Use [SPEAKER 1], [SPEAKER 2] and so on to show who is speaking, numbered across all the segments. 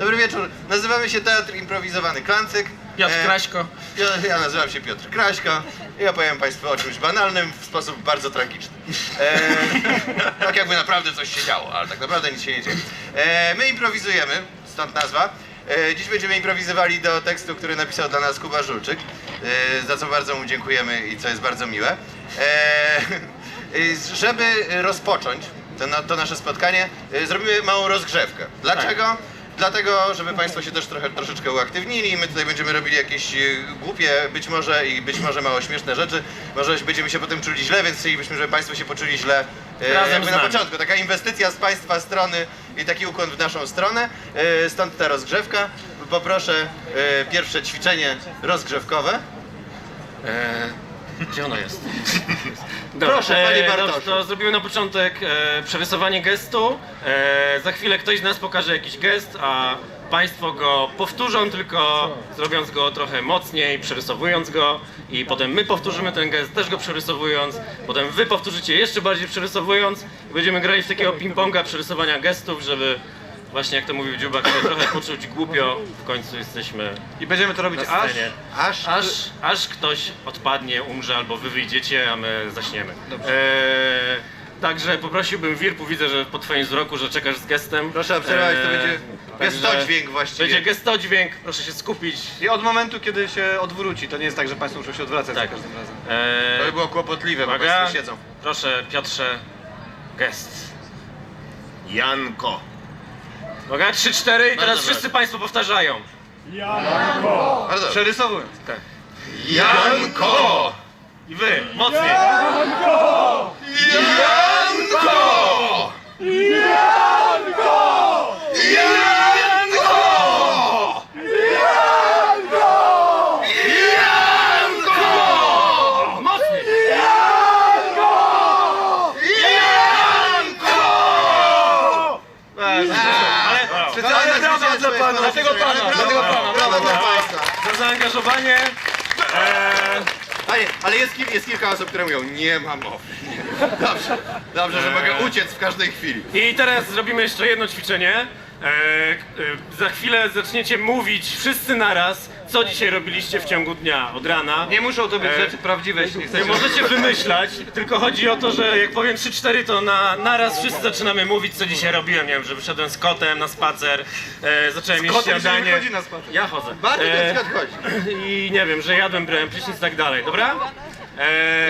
[SPEAKER 1] Dobry wieczór. Nazywamy się Teatr Improwizowany Klancyk.
[SPEAKER 2] Piotr Kraśko.
[SPEAKER 1] Ja nazywam się Piotr Kraśko i opowiem Państwu o czymś banalnym w sposób bardzo tragiczny. Tak jakby naprawdę coś się działo, ale tak naprawdę nic się nie dzieje. My improwizujemy, stąd nazwa. Dziś będziemy improwizowali do tekstu, który napisał dla nas Kuba Żulczyk, za co bardzo mu dziękujemy i co jest bardzo miłe. Żeby rozpocząć to nasze spotkanie, zrobimy małą rozgrzewkę. Dlaczego? Tak. Dlatego, żeby Państwo się też troszeczkę uaktywnili. My tutaj będziemy robili jakieś głupie, być może mało śmieszne rzeczy. Może będziemy się potem czuli źle, więc chcielibyśmy, żeby Państwo się poczuli źle jakby na początku. Taka inwestycja z Państwa strony i taki ukłon w naszą stronę. Stąd ta rozgrzewka. Poproszę pierwsze ćwiczenie rozgrzewkowe.
[SPEAKER 2] Gdzie ono jest?
[SPEAKER 1] Proszę, panie Bartoszu.
[SPEAKER 2] To zrobimy na początek przerysowanie gestu. Za chwilę ktoś z nas pokaże jakiś gest, a Państwo go powtórzą, tylko zrobiąc go trochę mocniej, przerysowując go. I potem my powtórzymy ten gest, też go przerysowując. Potem wy powtórzycie jeszcze bardziej przerysowując. I będziemy grali w takiego ping-ponga przerysowania gestów, żeby właśnie jak to mówił Dziubak, się trochę poczuć głupio. W końcu jesteśmy.
[SPEAKER 3] I będziemy to robić
[SPEAKER 2] aż ktoś odpadnie, umrze albo wy wyjdziecie, a my zaśniemy. Także poprosiłbym Wirpu, widzę, że po twoim wzroku, że czekasz z gestem.
[SPEAKER 1] Proszę obserwować, to będzie gestodźwięk właściwie.
[SPEAKER 2] Będzie gestodźwięk, proszę się skupić.
[SPEAKER 3] I od momentu, kiedy się odwróci, to nie jest tak, że Państwo muszą się odwracać za każdym razem.
[SPEAKER 1] To by było kłopotliwe, bo Państwo siedzą.
[SPEAKER 2] Proszę, Piotrze, gest.
[SPEAKER 4] Janko.
[SPEAKER 2] Uwaga, 3-4 i teraz wszyscy Państwo powtarzają.
[SPEAKER 1] Janko!
[SPEAKER 3] Przerysowując.
[SPEAKER 2] Tak.
[SPEAKER 1] Janko!
[SPEAKER 2] I wy, mocniej.
[SPEAKER 1] Janko! Janko! Janko! Janko! Janko! Janko!
[SPEAKER 2] Mocniej.
[SPEAKER 1] Janko! Janko!
[SPEAKER 2] Ale
[SPEAKER 1] Specjalne brawa dla pana!
[SPEAKER 2] Dlatego pana!
[SPEAKER 1] Brawa dla Państwa!
[SPEAKER 2] Za zaangażowanie.
[SPEAKER 1] Ale jest kilka osób, które mówią, nie ma mowy. Dobrze, że mogę uciec w każdej chwili.
[SPEAKER 2] I teraz zrobimy jeszcze jedno ćwiczenie. Za chwilę zaczniecie mówić wszyscy naraz, co dzisiaj robiliście w ciągu dnia, od rana.
[SPEAKER 3] Nie muszą to być rzeczy prawdziwe, jeśli nie
[SPEAKER 2] Nie
[SPEAKER 3] chcecie.
[SPEAKER 2] możecie wymyślać, tylko chodzi o to, że jak powiem 3-4, to naraz wszyscy zaczynamy mówić, co dzisiaj robiłem. Nie wiem, że wyszedłem z kotem na spacer, zacząłem jeść śniadanie.
[SPEAKER 3] chodzi na spacer.
[SPEAKER 2] Ja chodzę.
[SPEAKER 1] Bardzo na przykład chodzi.
[SPEAKER 2] I nie wiem, że jadłem, brałem prysznic i tak dalej, dobra?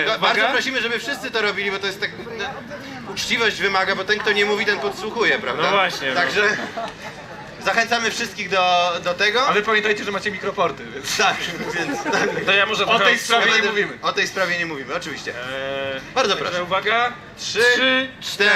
[SPEAKER 1] Bardzo
[SPEAKER 2] Uwaga.
[SPEAKER 1] prosimy, żeby wszyscy to robili, bo to jest tak... Uczciwość wymaga, bo ten, kto nie mówi, ten podsłuchuje, prawda?
[SPEAKER 2] No właśnie, no.
[SPEAKER 1] Także zachęcamy wszystkich do tego.
[SPEAKER 3] Ale pamiętajcie, że macie mikroporty, więc...
[SPEAKER 1] Tak, więc...
[SPEAKER 2] To ja może
[SPEAKER 3] O tej
[SPEAKER 2] trochę-
[SPEAKER 3] sprawie nie mówimy.
[SPEAKER 1] O tej sprawie nie mówimy, oczywiście. Bardzo
[SPEAKER 2] Także
[SPEAKER 1] proszę.
[SPEAKER 2] uwaga.
[SPEAKER 1] 3, 4.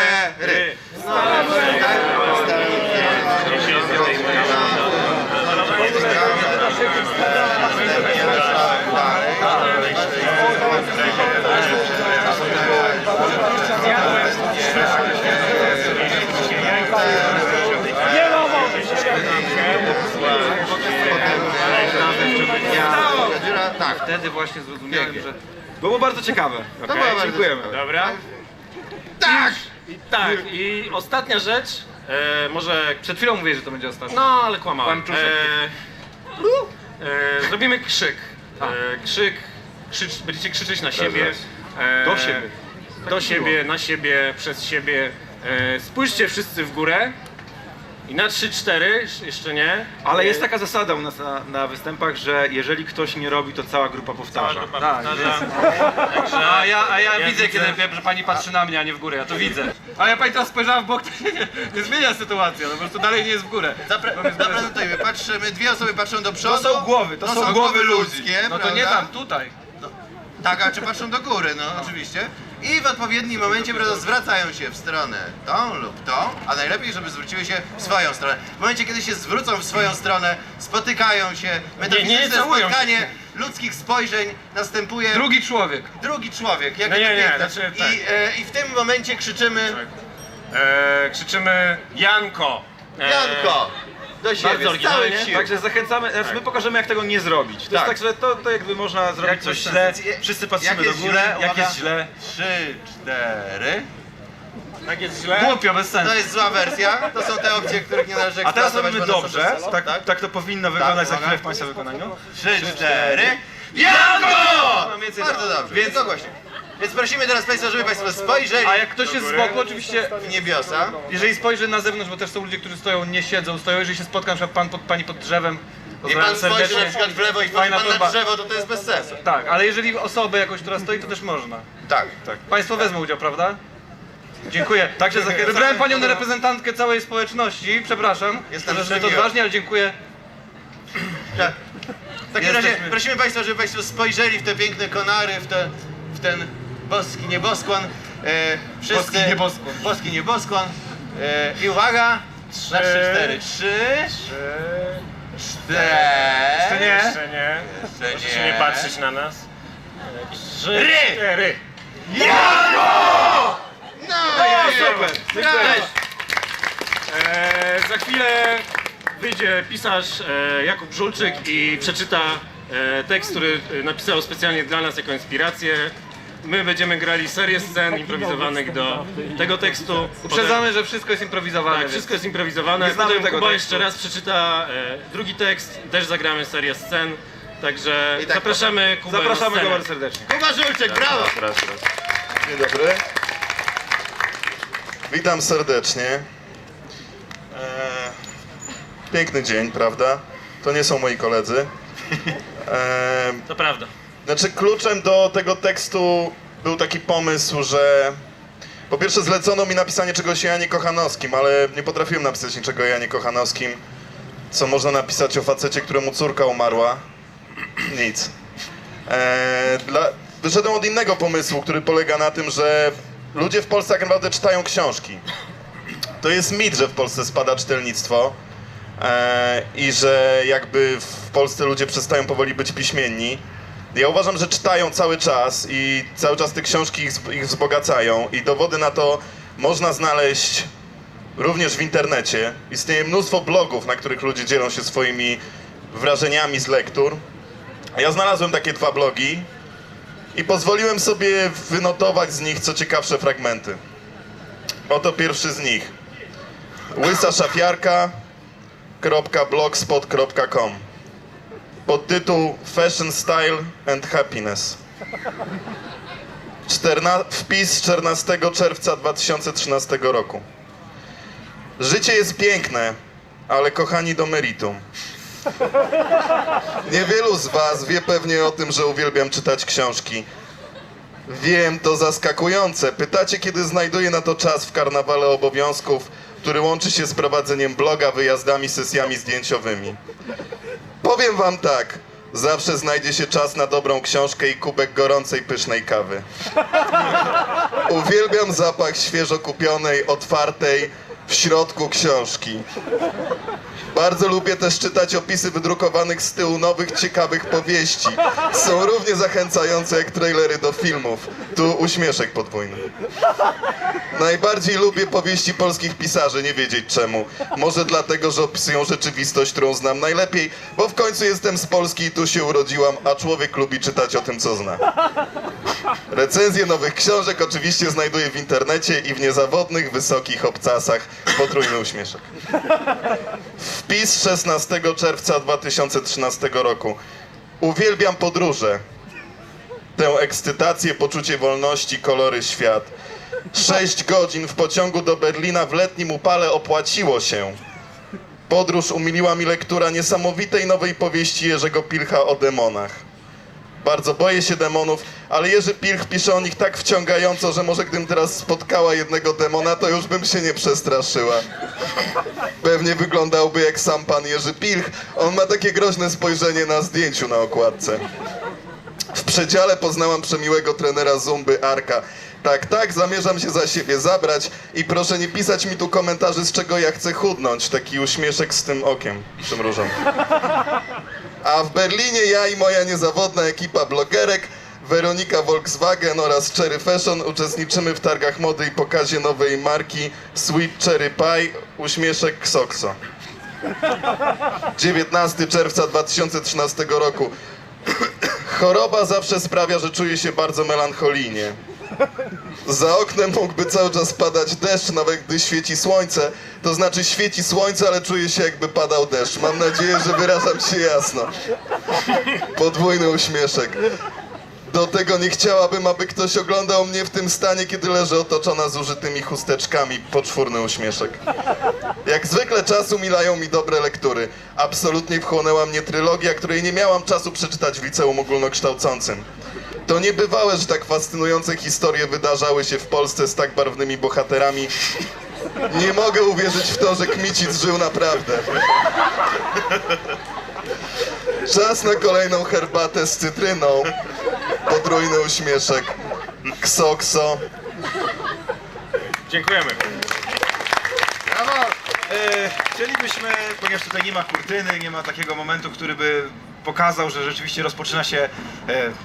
[SPEAKER 3] Tak, wtedy właśnie zrozumiałem, że... Było bardzo ciekawe.
[SPEAKER 1] To było bardzo
[SPEAKER 3] Dziękujemy.
[SPEAKER 2] Dobra.
[SPEAKER 1] Tak!
[SPEAKER 2] I ostatnia rzecz, może...
[SPEAKER 3] Przed chwilą mówię, że to będzie ostatnie.
[SPEAKER 2] No, ale kłamałem.
[SPEAKER 3] Kłamczuszek.
[SPEAKER 2] Zrobimy krzyk. Będziecie krzyczeć na siebie.
[SPEAKER 3] Do siebie.
[SPEAKER 2] Do siebie, na siebie, przez siebie. Spójrzcie wszyscy w górę. I na 3-4, jeszcze nie.
[SPEAKER 5] Ale jest taka zasada u nas na występach, że jeżeli ktoś nie robi, to cała grupa powtarza.
[SPEAKER 3] A ja widzę, kiedy że pani patrzy na mnie, a nie w górę, ja to widzę. A ja pani teraz spojrzała w bok, to się nie zmienia sytuacja, no po prostu dalej nie jest w górę.
[SPEAKER 1] Zaprezentujmy, patrzymy, dwie osoby patrzą do przodu.
[SPEAKER 5] To są głowy, to są głowy
[SPEAKER 1] ludzkie,
[SPEAKER 3] No to
[SPEAKER 1] prawda?
[SPEAKER 3] nie tam, tutaj.
[SPEAKER 1] Tak, a czy patrzą do góry, no oczywiście. I w odpowiednim momencie zwracają się w stronę tą lub tą, a najlepiej, żeby zwróciły się w swoją stronę. W momencie, kiedy się zwrócą w swoją stronę, spotykają się, metafizyczne
[SPEAKER 2] całują się.
[SPEAKER 1] spotkanie ludzkich spojrzeń następuje
[SPEAKER 3] Drugi człowiek.
[SPEAKER 1] drugi człowiek. Jak
[SPEAKER 2] znaczy, tak.
[SPEAKER 1] I w tym momencie krzyczymy
[SPEAKER 2] Krzyczymy Janko.
[SPEAKER 1] Janko! Do siebie,
[SPEAKER 2] Bardzo
[SPEAKER 1] z całych
[SPEAKER 2] oryginalnie.
[SPEAKER 1] sił.
[SPEAKER 5] Także zachęcamy, znaczy my pokażemy jak tego nie zrobić. To
[SPEAKER 1] Tak.
[SPEAKER 5] jest tak, że to jakby można zrobić coś źle, wszyscy patrzymy
[SPEAKER 1] Jak
[SPEAKER 5] do
[SPEAKER 1] jest
[SPEAKER 5] góry,
[SPEAKER 1] źle?
[SPEAKER 5] jak
[SPEAKER 1] Uwaga.
[SPEAKER 5] jest źle.
[SPEAKER 1] 3, 4.
[SPEAKER 2] Tak jest źle?
[SPEAKER 3] Głupio, bez sensu.
[SPEAKER 1] To jest zła wersja, to są te opcje, których nie należy
[SPEAKER 5] A teraz
[SPEAKER 1] eksploatować,
[SPEAKER 5] robimy
[SPEAKER 1] bo one są
[SPEAKER 5] dobrze,
[SPEAKER 1] bez sensu,
[SPEAKER 5] tak to powinno wyglądać za
[SPEAKER 1] uwaga.
[SPEAKER 5] chwilę w Państwa wykonaniu.
[SPEAKER 1] 3, 4. Jango!
[SPEAKER 5] Mam więcej
[SPEAKER 1] Bardzo dobrze, więc głośniej. Więc prosimy teraz Państwa, żeby Państwo spojrzeli
[SPEAKER 3] A jak ktoś jest z boku, oczywiście,
[SPEAKER 1] w niebiosa.
[SPEAKER 3] jeżeli spojrzy na zewnątrz, bo też są ludzie, którzy stoją, nie siedzą, stoją, jeżeli się spotka na przykład pani pod drzewem,
[SPEAKER 1] I
[SPEAKER 3] pozdrawiam
[SPEAKER 1] Pan spojrzy
[SPEAKER 3] serdecznie.
[SPEAKER 1] na przykład w lewo i
[SPEAKER 3] Fajna
[SPEAKER 1] wchodzi Pan
[SPEAKER 3] torba.
[SPEAKER 1] na drzewo, to jest bez sensu.
[SPEAKER 3] Tak, ale jeżeli osobę jakąś, która stoi, to też można.
[SPEAKER 1] Tak.
[SPEAKER 3] Państwo wezmą udział, prawda? Dziękuję.
[SPEAKER 5] Także zachęcamy
[SPEAKER 3] Wybrałem panią na
[SPEAKER 5] do-
[SPEAKER 3] reprezentantkę całej społeczności, przepraszam.
[SPEAKER 1] Jestem
[SPEAKER 3] że to
[SPEAKER 1] przemiły.
[SPEAKER 3] odważnie, ale dziękuję.
[SPEAKER 1] Tak. W takim razie
[SPEAKER 3] Jesteśmy.
[SPEAKER 1] prosimy Państwa, żeby Państwo spojrzeli w te piękne konary, w ten boski nieboskłon. Wszyscy...
[SPEAKER 3] Boski nieboskłon.
[SPEAKER 1] Boski nieboskłon. I uwaga! Na 3, 4. 3, 4.
[SPEAKER 3] Jeszcze nie?
[SPEAKER 2] Jeszcze nie.
[SPEAKER 1] Jeszcze
[SPEAKER 2] Proszę się nie patrzeć na nas. 3,
[SPEAKER 1] Ry!
[SPEAKER 2] 4.
[SPEAKER 1] No!
[SPEAKER 5] Super!
[SPEAKER 1] Cześć!
[SPEAKER 2] Za chwilę wyjdzie pisarz Jakub Żulczyk i przeczyta tekst, który napisał specjalnie dla nas jako inspirację. My będziemy grali serię scen improwizowanych do tego tekstu.
[SPEAKER 3] Uprzedzamy, że wszystko jest improwizowane.
[SPEAKER 2] Tak,
[SPEAKER 3] więc-
[SPEAKER 2] wszystko jest improwizowane.
[SPEAKER 5] Nie znamy
[SPEAKER 2] Potem
[SPEAKER 5] tego
[SPEAKER 2] Kuba
[SPEAKER 5] tekstu.
[SPEAKER 2] jeszcze raz przeczyta drugi tekst, też zagramy serię scen. Także
[SPEAKER 1] I tak
[SPEAKER 2] zapraszamy Kubę
[SPEAKER 5] Zapraszamy
[SPEAKER 2] na
[SPEAKER 5] go
[SPEAKER 2] scenę.
[SPEAKER 5] bardzo serdecznie.
[SPEAKER 1] Kuba Żulczyk, brawo!
[SPEAKER 6] Dzień dobry. Witam serdecznie. Piękny dzień, prawda? To nie są moi koledzy.
[SPEAKER 2] To prawda.
[SPEAKER 6] Znaczy, kluczem do tego tekstu był taki pomysł, że po pierwsze zlecono mi napisanie czegoś o Janie Kochanowskim, ale nie potrafiłem napisać niczego o Janie Kochanowskim. Co można napisać o facecie, któremu córka umarła? Nic. Wyszedłem od innego pomysłu, który polega na tym, że ludzie w Polsce tak naprawdę czytają książki. To jest mit, że w Polsce spada czytelnictwo i że jakby w Polsce ludzie przestają powoli być piśmienni. Ja uważam, że czytają cały czas i cały czas te książki ich wzbogacają i dowody na to można znaleźć również w internecie. Istnieje mnóstwo blogów, na których ludzie dzielą się swoimi wrażeniami z lektur. Ja znalazłem takie 2 blogi i pozwoliłem sobie wynotować z nich co ciekawsze fragmenty. Oto pierwszy z nich. łysaszafiarka.blogspot.com. Podtytuł Fashion, Style and Happiness. Wpis z 14 czerwca 2013 roku. Życie jest piękne, ale kochani do meritum. Niewielu z was wie pewnie o tym, że uwielbiam czytać książki. Wiem, to zaskakujące. Pytacie, kiedy znajduję na to czas w karnawale obowiązków, który łączy się z prowadzeniem bloga, wyjazdami, sesjami zdjęciowymi. Powiem wam tak, zawsze znajdzie się czas na dobrą książkę i kubek gorącej, pysznej kawy. Uwielbiam zapach świeżo kupionej, otwartej, w środku książki. Bardzo lubię też czytać opisy wydrukowanych z tyłu nowych, ciekawych powieści. Są równie zachęcające jak trailery do filmów. Tu uśmieszek podwójny. Najbardziej lubię powieści polskich pisarzy, nie wiedzieć czemu. Może dlatego, że opisują rzeczywistość, którą znam najlepiej, bo w końcu jestem z Polski i tu się urodziłam, a człowiek lubi czytać o tym, co zna. Recenzje nowych książek oczywiście znajduję w internecie i w niezawodnych, wysokich obcasach. Potrójny uśmieszek. Wpis 16 czerwca 2013 roku. Uwielbiam podróże. Tę ekscytację, poczucie wolności, kolory, świat. 6 godzin w pociągu do Berlina w letnim upale opłaciło się. Podróż umiliła mi lektura niesamowitej nowej powieści Jerzego Pilcha o demonach. Bardzo boję się demonów, ale Jerzy Pilch pisze o nich tak wciągająco, że może gdybym teraz spotkała jednego demona, to już bym się nie przestraszyła. Pewnie wyglądałby jak sam pan Jerzy Pilch. On ma takie groźne spojrzenie na zdjęciu na okładce. W przedziale poznałam przemiłego trenera zumby Arka. Tak, zamierzam się za siebie zabrać i proszę nie pisać mi tu komentarzy, z czego ja chcę chudnąć. Taki uśmieszek z tym okiem przymrużam. A w Berlinie ja i moja niezawodna ekipa blogerek, Weronika Volkswagen oraz Cherry Fashion uczestniczymy w targach mody i pokazie nowej marki Sweet Cherry Pie, uśmieszek Xoxo. 19 czerwca 2013 roku. Choroba zawsze sprawia, że czuję się bardzo melancholijnie. Za oknem mógłby cały czas padać deszcz, nawet gdy świeci słońce. To znaczy świeci słońce, ale czuję się, jakby padał deszcz. Mam nadzieję, że wyrażam się jasno. Podwójny uśmieszek. Do tego nie chciałabym, aby ktoś oglądał mnie w tym stanie, kiedy leżę otoczona zużytymi chusteczkami. Poczwórny uśmieszek. Jak zwykle czasu milają mi dobre lektury. Absolutnie wchłonęła mnie trylogia, której nie miałam czasu przeczytać w liceum ogólnokształcącym. To niebywałe, że tak fascynujące historie wydarzały się w Polsce z tak barwnymi bohaterami. Nie mogę uwierzyć w to, że Kmicic żył naprawdę. Czas na kolejną herbatę z cytryną. Podwójny uśmieszek. Kso, kso.
[SPEAKER 5] Dziękujemy. Chcielibyśmy, ponieważ tutaj nie ma kurtyny, nie ma takiego momentu, który by pokazał, że rzeczywiście rozpoczyna się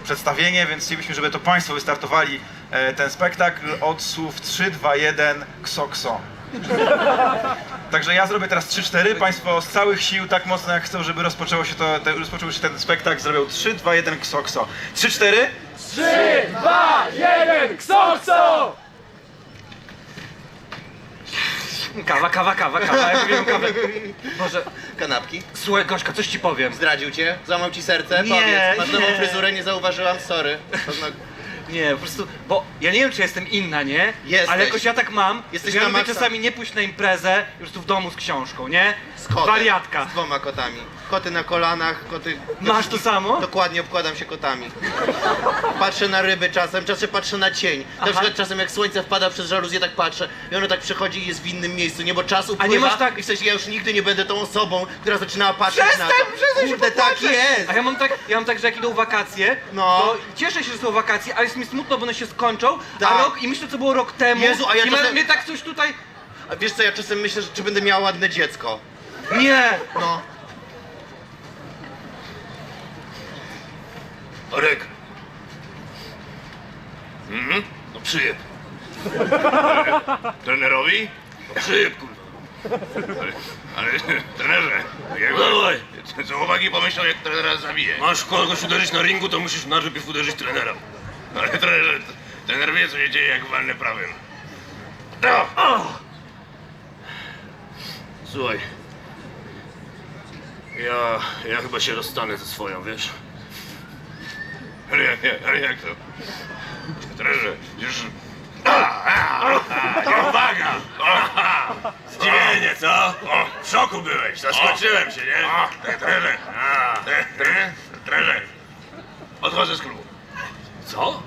[SPEAKER 5] przedstawienie, więc chcielibyśmy, żeby to Państwo wystartowali ten spektakl od słów 3, 2, 1, kso, kso. Także ja zrobię teraz 3-4, Państwo z całych sił, tak mocno jak chcą, żeby rozpoczął się ten spektakl, zrobią 3, 2, 1, kso, kso. 3-4.
[SPEAKER 7] 3, 2, 1, kso, kso!
[SPEAKER 3] Kawa, ja lubię kawę. Boże,
[SPEAKER 1] Kanapki.
[SPEAKER 3] słuchaj Gośka, coś ci powiem.
[SPEAKER 1] Zdradził cię? Złamał ci serce?
[SPEAKER 3] Nie,
[SPEAKER 1] Powiedz, masz nową
[SPEAKER 3] nie.
[SPEAKER 1] fryzurę, nie zauważyłam, sorry.
[SPEAKER 3] Nie, po prostu, bo ja nie wiem, czy jestem inna, nie?
[SPEAKER 1] Jesteś.
[SPEAKER 3] Ale jakoś ja tak mam,
[SPEAKER 1] Jesteś
[SPEAKER 3] że ja
[SPEAKER 1] na
[SPEAKER 3] lubię
[SPEAKER 1] maksa.
[SPEAKER 3] czasami nie pójść na imprezę, już tu w domu z książką, nie?
[SPEAKER 1] Z kotem.
[SPEAKER 3] Wariatka.
[SPEAKER 1] Z 2 kotami. Koty na kolanach, koty...
[SPEAKER 3] Masz to samo?
[SPEAKER 1] Dokładnie, obkładam się kotami. Patrzę na ryby czasem patrzę na cień. Na przykład czasem jak słońce wpada przez żaluzję, tak patrzę i ono tak przychodzi i jest w innym miejscu, nie? Bo czas upływa
[SPEAKER 3] nie masz tak-
[SPEAKER 1] i w sensie ja już nigdy nie będę tą osobą, która zaczynała patrzeć na to.
[SPEAKER 3] Przestań się
[SPEAKER 1] Kurde, tak
[SPEAKER 3] popatrzeć.
[SPEAKER 1] jest!
[SPEAKER 3] A ja mam tak, że jak idą wakacje,
[SPEAKER 1] No.
[SPEAKER 3] to cieszę się, że są wakacje, ale jest mi smutno, bo one się skończą,
[SPEAKER 1] Tak.
[SPEAKER 3] a rok, i myślę, co było rok temu,
[SPEAKER 1] Jezu, a ja
[SPEAKER 3] i
[SPEAKER 1] czasem-
[SPEAKER 3] mnie tak coś tutaj...
[SPEAKER 1] A wiesz co, ja czasem myślę, że czy będę miała ładne dziecko.
[SPEAKER 3] Nie!
[SPEAKER 1] No.
[SPEAKER 4] Orek. No przyjeb. Trenerowi? No przyjeb, kurwa. Ale trenerze, jak co chłopaki pomyślą, jak trenera zabije? Masz kogoś uderzyć na ringu, to musisz najpierw uderzyć trenera. Ale trener wie, co się dzieje, jak walnę prawym. Słuchaj. Ja chyba się rozstanę ze swoją, wiesz? Ale jak to? Trenerze, już... Uwaga! Zdziwienie, co? O, w szoku byłeś, zaskoczyłem się, nie? Trenerze, trenerze, odchodzę z klubu. Co?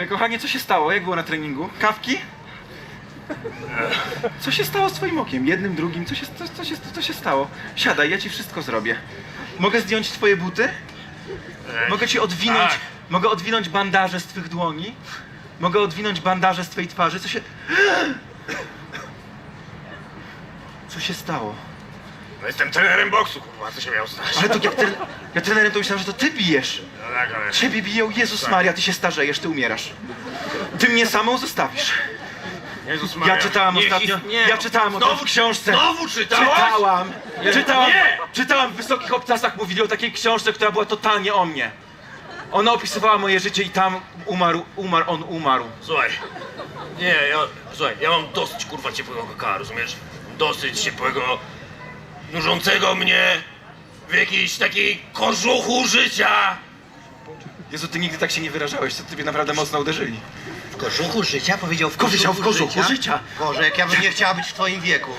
[SPEAKER 5] Kochanie, co się stało? Jak było na treningu? Kawki? Co się stało z twoim okiem? Jednym, drugim? Co się stało? Siadaj, ja ci wszystko zrobię. Mogę zdjąć twoje buty? Mogę ci odwinąć...
[SPEAKER 4] tak.
[SPEAKER 5] Mogę odwinąć bandaże z twych dłoni? Mogę odwinąć bandaże z twojej twarzy? Co się stało?
[SPEAKER 4] No jestem trenerem boksu, kurwa, co się miał stać?
[SPEAKER 5] Ale to ja trenerem to myślałem, że to ty bijesz.
[SPEAKER 4] No tak, ale...
[SPEAKER 5] Ciebie biją, Jezus Maria, ty się starzejesz, ty umierasz. Ty mnie samą zostawisz.
[SPEAKER 4] Jezus Maria.
[SPEAKER 5] Ja czytałam
[SPEAKER 4] Nie,
[SPEAKER 5] ostatnio,
[SPEAKER 4] nie.
[SPEAKER 5] ja czytałam o tym w książce.
[SPEAKER 4] Znowu czytałaś?
[SPEAKER 5] Czytałam w Wysokich Obcasach, mówili o takiej książce, która była totalnie o mnie. Ona opisywała moje życie i tam on umarł.
[SPEAKER 4] Słuchaj, słuchaj, ja mam dosyć, kurwa, ciepłego kakao, rozumiesz? Dosyć ciepłego, nużącego mnie w jakiejś takiej kożuchu życia.
[SPEAKER 5] Jezu, ty nigdy tak się nie wyrażałeś, to tobie naprawdę mocno uderzyli.
[SPEAKER 1] W kożuchu życia? Powiedział w
[SPEAKER 5] Powiedział w kożuchu życia.
[SPEAKER 1] Boże, jak ja bym nie chciała być w twoim wieku.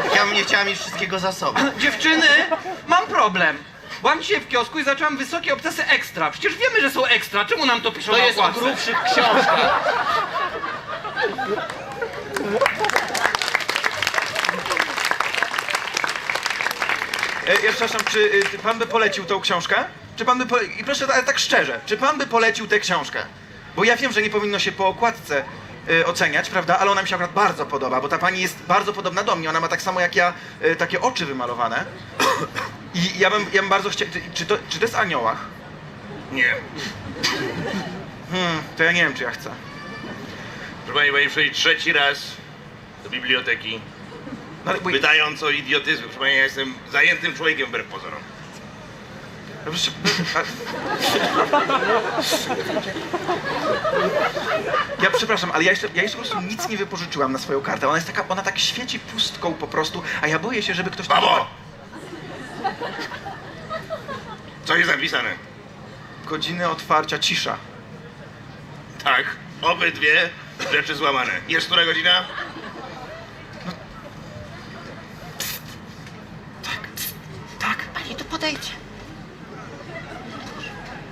[SPEAKER 1] Jak ja bym nie chciała mieć wszystkiego za sobą.
[SPEAKER 3] Dziewczyny, mam problem. Byłam dzisiaj w kiosku i zaczęłam Wysokie Obcasy Ekstra. Przecież wiemy, że są ekstra. Czemu nam to piszą
[SPEAKER 1] To
[SPEAKER 3] na
[SPEAKER 1] jest o
[SPEAKER 3] okładce?
[SPEAKER 1] grubszych książkach.
[SPEAKER 5] Ja przepraszam, czy pan by polecił tą książkę? Czy pan by I proszę, ale tak szczerze, czy pan by polecił tę książkę? Bo ja wiem, że nie powinno się po okładce oceniać, prawda? Ale ona mi się akurat bardzo podoba, bo ta pani jest bardzo podobna do mnie. Ona ma tak samo jak ja takie oczy wymalowane. I ja bym bardzo chciał... Czy to jest o aniołach?
[SPEAKER 4] Nie.
[SPEAKER 5] To ja nie wiem, czy ja chcę.
[SPEAKER 4] Proszę pani przyjść trzeci raz do biblioteki,
[SPEAKER 5] No, ale,
[SPEAKER 4] pytając o idiotyzm. Proszę pani, ja jestem zajętym człowiekiem wbrew pozorom.
[SPEAKER 5] Proszę, ja przepraszam, ale ja jeszcze po prostu nic nie wypożyczyłam na swoją kartę. Ona tak świeci pustką po prostu, a ja boję się, żeby ktoś...
[SPEAKER 4] Babo! Co jest napisane?
[SPEAKER 5] Godziny otwarcia, cisza.
[SPEAKER 4] Tak, obydwie rzeczy złamane. Jest która godzina?
[SPEAKER 5] Tak.
[SPEAKER 8] Pani tu podejdzie.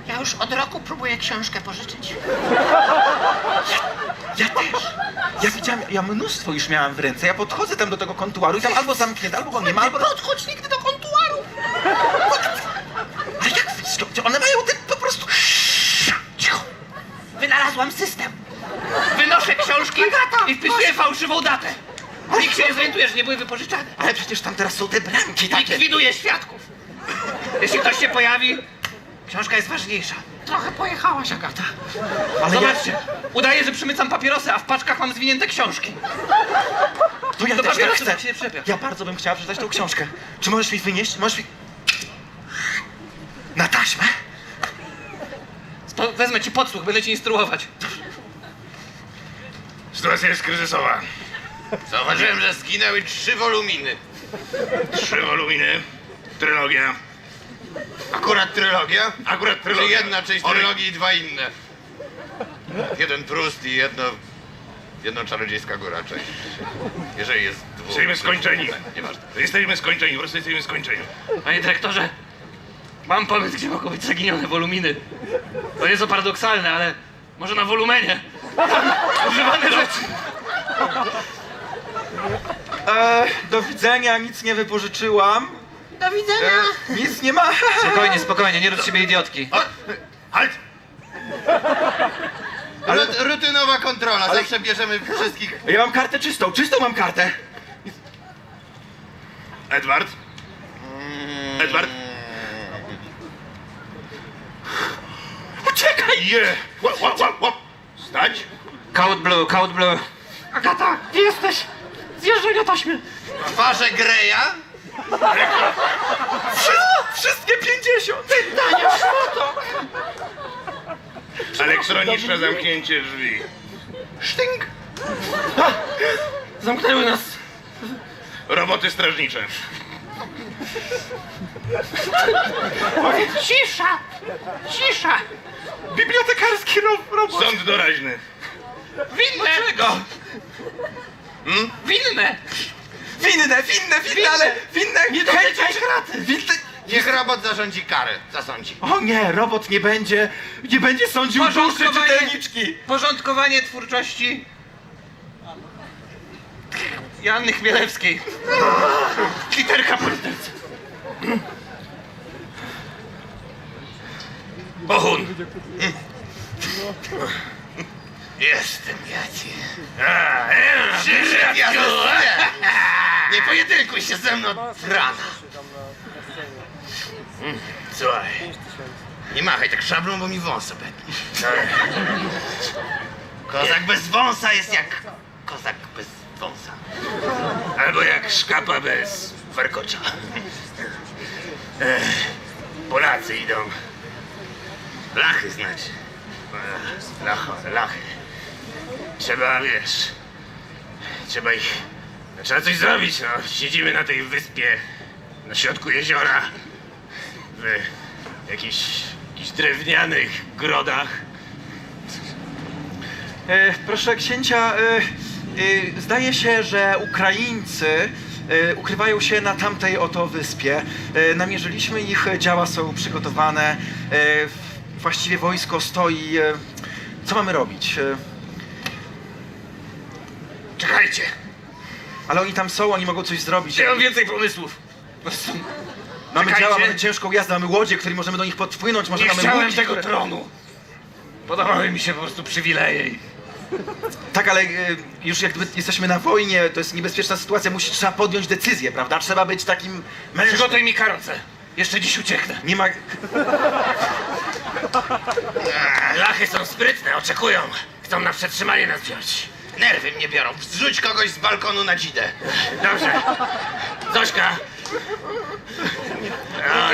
[SPEAKER 8] Ja już od roku próbuję książkę pożyczyć.
[SPEAKER 5] Ja też. Ja widziałam, ja mnóstwo już miałam w ręce. Ja podchodzę tam do tego kontuaru i tam albo zamknięte, albo go nie ma, albo...
[SPEAKER 8] Podchodź nigdy do kontuaru.
[SPEAKER 5] A jak one mają te po prostu... Cicho.
[SPEAKER 8] Wynalazłam system.
[SPEAKER 3] Wynoszę książki
[SPEAKER 8] Agata,
[SPEAKER 3] i wpisuję fałszywą datę. Nikt się nie zorientuje, że nie były wypożyczane.
[SPEAKER 5] Ale przecież tam teraz są te bramki takie.
[SPEAKER 3] Likwiduję świadków. Jeśli ktoś się pojawi, książka jest ważniejsza.
[SPEAKER 8] Trochę pojechałaś, Agata.
[SPEAKER 5] Ale
[SPEAKER 3] Zobaczcie, udaję, że przymycam papierosy, a w paczkach mam zwinięte książki.
[SPEAKER 5] To ja
[SPEAKER 3] To
[SPEAKER 5] też tak
[SPEAKER 3] papierosy
[SPEAKER 5] chcę.
[SPEAKER 3] tak się nie przepia.
[SPEAKER 5] Ja bardzo bym chciała przeczytać tą książkę. Czy możesz mi wynieść? Możesz mi... Na taśmę?
[SPEAKER 3] Wezmę ci podsłuch, będę ci instruować.
[SPEAKER 4] Sytuacja jest kryzysowa.
[SPEAKER 1] Zauważyłem, że zginęły 3 woluminy.
[SPEAKER 4] 3 woluminy. Trylogia.
[SPEAKER 1] Akurat trylogia?
[SPEAKER 4] Akurat
[SPEAKER 1] Czy
[SPEAKER 4] trylogia.
[SPEAKER 1] jedna część
[SPEAKER 4] Oj,
[SPEAKER 1] trylogii i 2 inne? Jeden Prust i jedno Czarodziejska Góra część. Jeżeli jest dwóch...
[SPEAKER 4] Jesteśmy skończeni.
[SPEAKER 1] Nieważne.
[SPEAKER 4] Jesteśmy skończeni, po prostu jesteśmy skończeni.
[SPEAKER 3] Panie dyrektorze, mam pomysł, gdzie mogą być zaginione woluminy. To nieco paradoksalne, ale może na wolumenie. Używane rzeczy.
[SPEAKER 5] Do widzenia, nic nie wypożyczyłam.
[SPEAKER 8] Do widzenia.
[SPEAKER 5] Nic nie ma.
[SPEAKER 3] Spokojnie, spokojnie, nie rób z siebie idiotki.
[SPEAKER 1] O,
[SPEAKER 4] Halt!
[SPEAKER 1] rutynowa kontrola, zawsze bierzemy wszystkich...
[SPEAKER 5] Ja mam kartę czystą mam kartę.
[SPEAKER 4] Edward? Edward?
[SPEAKER 5] Uciekaj!
[SPEAKER 4] Je! Łap, łap, łap, łap! Stać!
[SPEAKER 3] Code blue.
[SPEAKER 8] Agata, gdzie jesteś? Zjeżdżaj na taśmie.
[SPEAKER 1] Twarze Greya?
[SPEAKER 5] Wszystkie 50!
[SPEAKER 4] Elektroniczne zamknięcie drzwi.
[SPEAKER 1] Sztynk!
[SPEAKER 2] Zamknęły nas.
[SPEAKER 4] Roboty strażnicze.
[SPEAKER 8] Cisza. Cisza.
[SPEAKER 5] Bibliotekarski robot.
[SPEAKER 4] Sąd doraźny.
[SPEAKER 3] Winne!
[SPEAKER 5] Czego?
[SPEAKER 3] Winne!
[SPEAKER 5] Winne, ale winne...
[SPEAKER 8] Nie dotykaj kraty.
[SPEAKER 5] Winne...
[SPEAKER 1] Niech robot zarządzi karę. Zasądzi.
[SPEAKER 5] O nie, robot nie będzie sądził duszy
[SPEAKER 3] Porządkowanie.
[SPEAKER 5] czytelniczki.
[SPEAKER 3] Porządkowanie twórczości Joanny Chmielewskiej. Literka po literce.
[SPEAKER 4] Pohun.
[SPEAKER 1] Jestem Jacie.
[SPEAKER 4] Przyszedł!
[SPEAKER 1] Nie pojedynkuj się ze mną, rana. Słuchaj. Nie machaj tak szablą, bo mi wąs obetniesz. Kozak bez wąsa jest jak kozak bez wąsa.
[SPEAKER 4] Albo jak szkapa bez warkocza. Polacy idą. Lachy znaczy. Lachy. Trzeba, wiesz... Trzeba coś zrobić, no. Siedzimy na tej wyspie, na środku jeziora, w jakichś drewnianych grodach.
[SPEAKER 5] Proszę księcia, zdaje się, że Ukraińcy ukrywają się na tamtej oto wyspie. Namierzyliśmy ich, działa są przygotowane, właściwie wojsko stoi. Co mamy robić?
[SPEAKER 4] Czekajcie,
[SPEAKER 5] Ale oni tam są, oni mogą coś zrobić.
[SPEAKER 4] ja mam więcej pomysłów.
[SPEAKER 5] Mamy
[SPEAKER 4] czekajcie.
[SPEAKER 5] działa, mamy ciężką jazdę, mamy łodzie, którymi możemy do nich podpłynąć, może
[SPEAKER 4] Nie
[SPEAKER 5] mamy
[SPEAKER 4] chciałem
[SPEAKER 5] łódki,
[SPEAKER 4] tego
[SPEAKER 5] które-
[SPEAKER 4] tronu. Podobały mi się po prostu przywileje.
[SPEAKER 5] Tak, ale już jak gdyby jesteśmy na wojnie, to jest niebezpieczna sytuacja, trzeba podjąć decyzję, prawda? Trzeba być takim mężnym.
[SPEAKER 4] Przygotuj mi karocę. Jeszcze dziś ucieknę.
[SPEAKER 5] Nie ma...
[SPEAKER 4] Lachy są sprytne, oczekują. Chcą na przetrzymanie nas wziąć.
[SPEAKER 1] Nerwy mnie biorą. Zrzuć kogoś z balkonu na dzidę.
[SPEAKER 4] Dobrze. Zośka, No,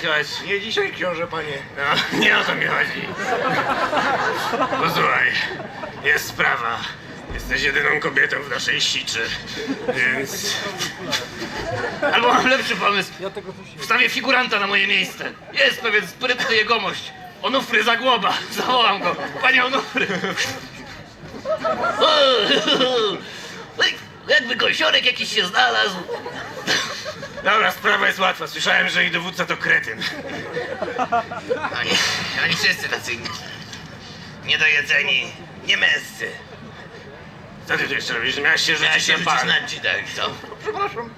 [SPEAKER 4] chodź. Nie dzisiaj, książę panie. No, nie o to mi chodzi. Posłuchaj, jest sprawa. Jesteś jedyną kobietą w naszej siczy, więc...
[SPEAKER 3] Albo mam lepszy pomysł. Wstawię figuranta na moje miejsce. Jest pewien sprytny jegomość. Onufry Zagłoba. Zawołam go. Panie Onufry. Jakby gąsiorek jakiś się znalazł.
[SPEAKER 4] Dobra, sprawa jest łatwa. Słyszałem, że ich dowódca to kretyn.
[SPEAKER 3] Oni wszyscy tacy niedojedzeni, niemęscy.
[SPEAKER 4] Co ty tu jeszcze robisz? Miałeś się rzucić na pan.
[SPEAKER 3] tak, co? Przepraszam.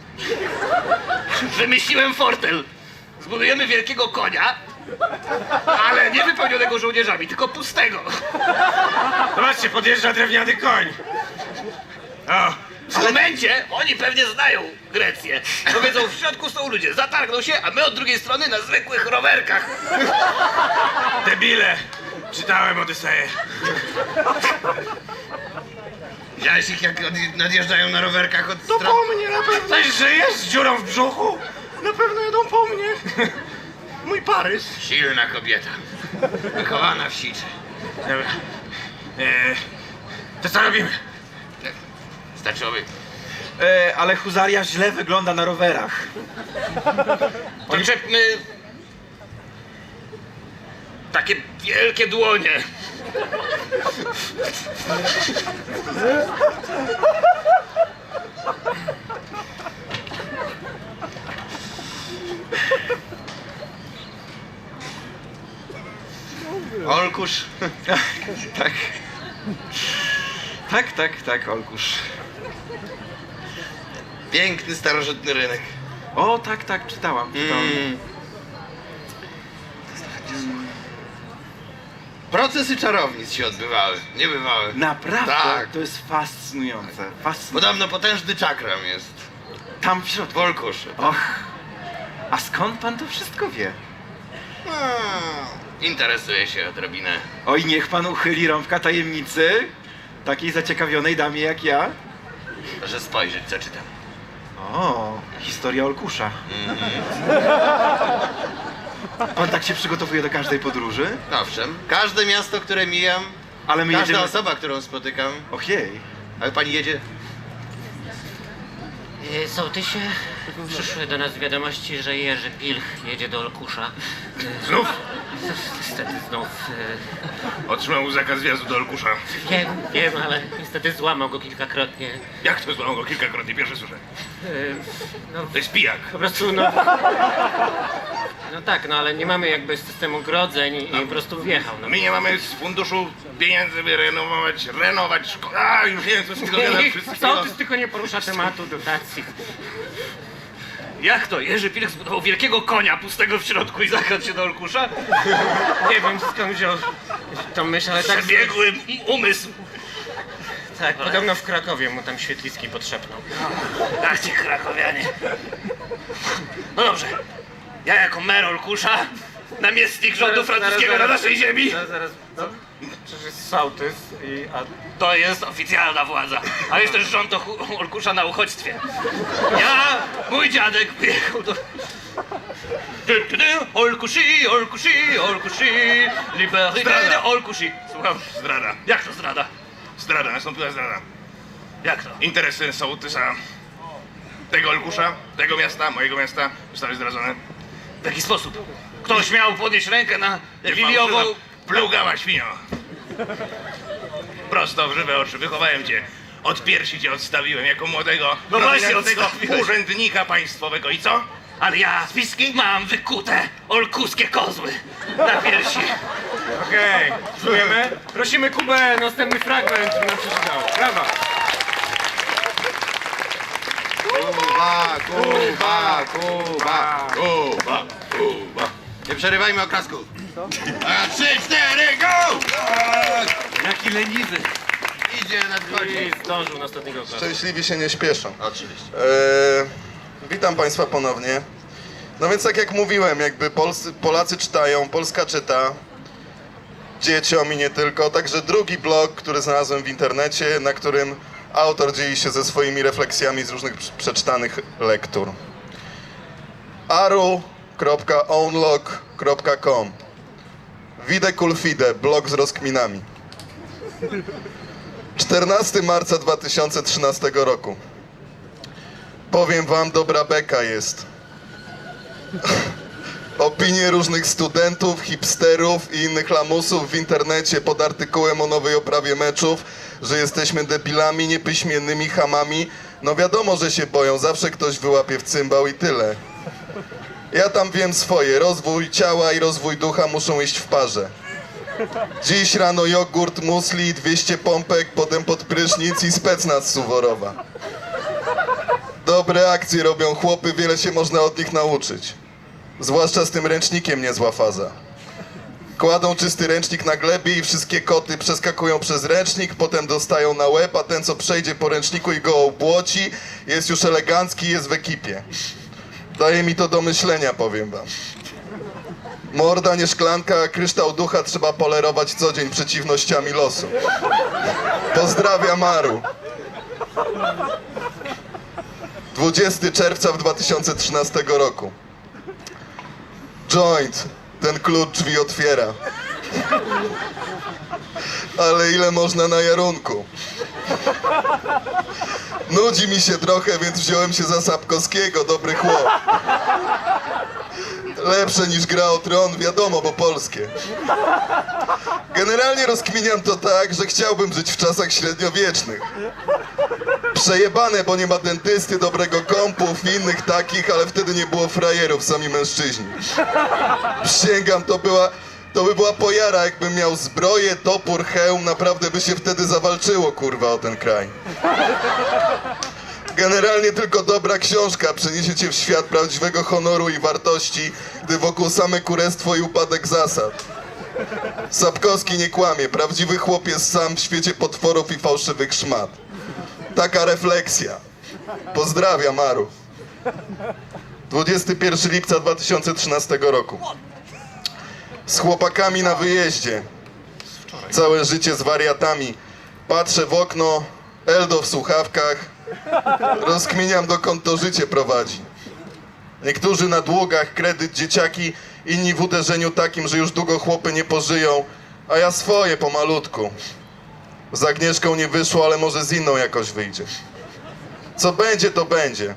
[SPEAKER 3] Wymyśliłem fortel. Zbudujemy wielkiego konia, ale nie wypełnionego żołnierzami, tylko pustego.
[SPEAKER 4] Zobaczcie, podjeżdża drewniany koń. O,
[SPEAKER 3] W momencie oni pewnie znają Grecję. Powiedzą, w środku są ludzie, zatargną się, a my od drugiej strony na zwykłych rowerkach.
[SPEAKER 4] debile. Czytałem Odyseję.
[SPEAKER 3] Widziałeś ich, jak nadjeżdżają na rowerkach od
[SPEAKER 4] To po mnie na pewno. Coś żyjesz z dziurą w brzuchu? Na pewno jedą po mnie. Mój Paryż.
[SPEAKER 3] Silna kobieta. Wychowana w siczy.
[SPEAKER 4] Dobra. To co robimy?
[SPEAKER 3] Starczyłoby.
[SPEAKER 5] Ale huzaria źle wygląda na rowerach.
[SPEAKER 3] Poczepmy takie wielkie dłonie.
[SPEAKER 1] Olkusz.
[SPEAKER 5] Tak, Olkusz.
[SPEAKER 1] Piękny, starożytny rynek.
[SPEAKER 5] O, tak, czytałam.
[SPEAKER 1] Procesy czarownic się odbywały, niebywały.
[SPEAKER 5] Naprawdę?
[SPEAKER 1] Tak.
[SPEAKER 5] To jest fascynujące.
[SPEAKER 1] Podobno potężny czakram jest.
[SPEAKER 5] Tam w środku.
[SPEAKER 1] W Olkuszu.
[SPEAKER 5] Och, a skąd pan to wszystko wie?
[SPEAKER 1] Interesuje się odrobinę.
[SPEAKER 5] Oj, niech pan uchyli rąbka tajemnicy takiej zaciekawionej damie jak ja.
[SPEAKER 1] Proszę spojrzeć, co czytam.
[SPEAKER 5] O, historia Olkusza. Pan tak się przygotowuje do każdej podróży?
[SPEAKER 1] Owszem, każde miasto, które mijam,
[SPEAKER 5] Ale my
[SPEAKER 1] każda
[SPEAKER 5] jedziemy...
[SPEAKER 1] osoba, którą spotykam.
[SPEAKER 5] Ojej.
[SPEAKER 1] Ale pani jedzie?
[SPEAKER 8] Sołtysie, przyszły do nas wiadomości, że Jerzy Pilch jedzie do Olkusza.
[SPEAKER 4] Znów?
[SPEAKER 8] Niestety znów.
[SPEAKER 4] Otrzymał zakaz wjazdu do Olkusza.
[SPEAKER 8] Wiem, ale niestety złamał go kilkakrotnie.
[SPEAKER 4] Jak to złamał go kilkakrotnie? Pierwsze słyszę.
[SPEAKER 8] No,
[SPEAKER 4] To jest pijak.
[SPEAKER 8] po prostu, no... No tak, no ale nie mamy jakby systemu grodzeń i po prostu wjechał. No.
[SPEAKER 4] My nie mamy z funduszu pieniędzy, by renować szkołę. A, już nie wiem, co z tego gadam.
[SPEAKER 8] Sołtys tylko nie porusza tematu dotacji.
[SPEAKER 3] Jak to? Jerzy Pilch zbudował wielkiego konia pustego w środku i zakradł się do Olkusza?
[SPEAKER 8] Nie wiem skąd wziął tą myśl, ale tak...
[SPEAKER 3] Przebiegły umysł.
[SPEAKER 8] Tak, podobno w Krakowie mu tam świetliski podszepnął.
[SPEAKER 3] Ach, ci krakowianie. No dobrze. Ja jako mer Olkusza, namiestnik rządu francuskiego na naszej ziemi,
[SPEAKER 8] Zaraz, przecież jest sołtys
[SPEAKER 3] to jest oficjalna władza. A jest też rząd Olkusza na uchodźstwie. Ja, mój dziadek wyjechał do... Olkushi, liberté
[SPEAKER 4] Zdrada.
[SPEAKER 3] Olkushi. Słucham.
[SPEAKER 4] Zdrada.
[SPEAKER 3] Jak to zdrada?
[SPEAKER 4] Zdrada, nastąpiła zdrada.
[SPEAKER 3] Jak to?
[SPEAKER 4] Interesy sołtysa tego Olkusza, tego miasta, mojego miasta zostały zdradzone.
[SPEAKER 3] W jaki sposób? Ktoś miał podnieść rękę na
[SPEAKER 4] Niech pan
[SPEAKER 3] liliową...
[SPEAKER 4] używa Plugała, świnio. Prosto w żywe oczy, wychowałem cię. Od piersi cię odstawiłem jako młodego,
[SPEAKER 3] No właśnie,
[SPEAKER 4] prominentnego
[SPEAKER 3] odstawiłeś.
[SPEAKER 4] urzędnika państwowego. I co?
[SPEAKER 3] Ale ja mam wykute olkuskie kozły na piersi.
[SPEAKER 2] Okej, czujemy? Prosimy Kubę, następny fragment, żeby nam przeczytał. Brawa!
[SPEAKER 1] Kuba. Nie przerywajmy oklasków. A 3, 4, go!
[SPEAKER 3] Jaki leniwy.
[SPEAKER 1] Idzie, nadchodzi.
[SPEAKER 2] I zdążył na ostatniego klasu.
[SPEAKER 6] Szczęśliwi się nie śpieszą.
[SPEAKER 1] Oczywiście.
[SPEAKER 6] Witam Państwa ponownie. No więc tak jak mówiłem, jakby Polacy czytają, Polska czyta dzieciom i nie tylko. Także drugi blog, który znalazłem w internecie, na którym autor dzieli się ze swoimi refleksjami z różnych przeczytanych lektur. aru.ownlog.com. Vide Kulfide, blog z rozkminami. 14 marca 2013 roku. Powiem wam, dobra beka jest. Opinie różnych studentów, hipsterów i innych lamusów w internecie pod artykułem o nowej oprawie meczów, że jesteśmy debilami, niepiśmiennymi chamami. No wiadomo, że się boją, zawsze ktoś wyłapie w cymbał i tyle. Ja tam wiem swoje, rozwój ciała i rozwój ducha muszą iść w parze. Dziś rano jogurt, musli, 200 pompek, potem pod prysznic i specnaz Suworowa. Dobre akcje robią chłopy, wiele się można od nich nauczyć. Zwłaszcza z tym ręcznikiem niezła faza. Kładą czysty ręcznik na glebie i wszystkie koty przeskakują przez ręcznik, potem dostają na łeb, a ten co przejdzie po ręczniku i go obłoci, jest już elegancki i jest w ekipie. Daje mi to do myślenia, powiem wam. Morda nie szklanka, a kryształ ducha trzeba polerować co dzień przeciwnościami losu. Pozdrawiam, Maru. 20 czerwca w 2013 roku. Joint, ten klucz drzwi otwiera. Ale ile można na jarunku? Nudzi mi się trochę, więc wziąłem się za Sapkowskiego, dobry chłop. Lepsze niż Gra o Tron, wiadomo, bo polskie. Generalnie rozkminiam to tak, że chciałbym żyć w czasach średniowiecznych. Przejebane, bo nie ma dentysty, dobrego kompów i innych takich, ale wtedy nie było frajerów, sami mężczyźni. Przysięgam, to by była pojara, jakbym miał zbroję, topór, hełm, naprawdę by się wtedy zawalczyło, kurwa, o ten kraj. Generalnie tylko dobra książka przeniesie cię w świat prawdziwego honoru i wartości, gdy wokół same kurestwo i upadek zasad. Sapkowski nie kłamie, prawdziwy chłop jest sam w świecie potworów i fałszywych szmat. Taka refleksja. Pozdrawiam, Maru. 21 lipca 2013 roku. Z chłopakami na wyjeździe. Całe życie z wariatami. Patrzę w okno, Eldo w słuchawkach. Rozkminiam, dokąd to życie prowadzi. Niektórzy na długach, kredyt, dzieciaki, inni w uderzeniu takim, że już długo chłopy nie pożyją, a ja swoje pomalutku. Z Agnieszką nie wyszło, ale może z inną jakoś wyjdzie. Co będzie, to będzie.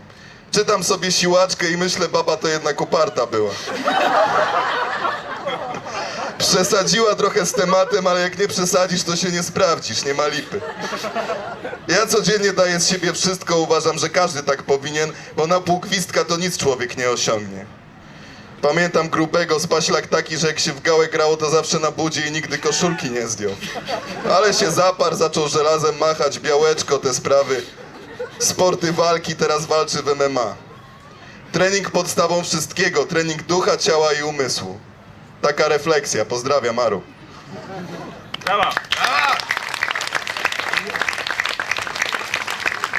[SPEAKER 6] Czytam sobie Siłaczkę i myślę, baba to jednak uparta była. Przesadziła trochę z tematem, ale jak nie przesadzisz, to się nie sprawdzisz, nie ma lipy. Ja codziennie daję z siebie wszystko, uważam, że każdy tak powinien, bo na pół gwizdka to nic człowiek nie osiągnie. Pamiętam grubego, spaślak taki, że jak się w gałę grało, to zawsze na budzie i nigdy koszulki nie zdjął. Ale się zaparł, zaczął żelazem machać, białeczko, te sprawy. Sporty walki, teraz walczy w MMA. Trening podstawą wszystkiego, trening ducha, ciała i umysłu. Taka refleksja. Pozdrawiam, Maru.
[SPEAKER 2] Brawa!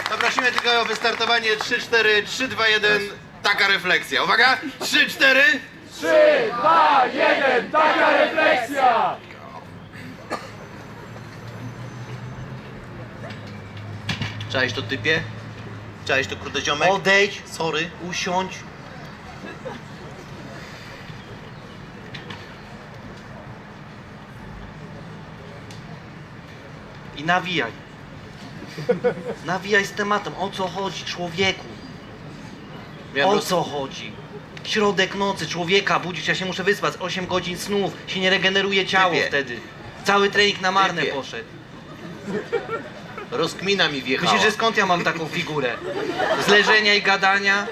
[SPEAKER 1] Poprosimy tylko o wystartowanie 3-4, 3-2-1. Taka refleksja. Uwaga! 3-4!
[SPEAKER 7] 3, 2, 1, taka refleksja!
[SPEAKER 1] Cześć, to typie? Cześć, to kurde ziomek? Odejdź! Sorry, usiądź.
[SPEAKER 9] I nawijaj. Nawijaj z tematem. O co chodzi, człowieku? O co chodzi? Środek nocy, człowieka budzić, ja się muszę wyspać. 8 godzin snów, się nie regeneruje ciało wtedy. Cały trening na marne poszedł.
[SPEAKER 1] Rozkmina mi wjechała.
[SPEAKER 9] Myślisz, że skąd ja mam taką figurę? Z leżenia i gadania?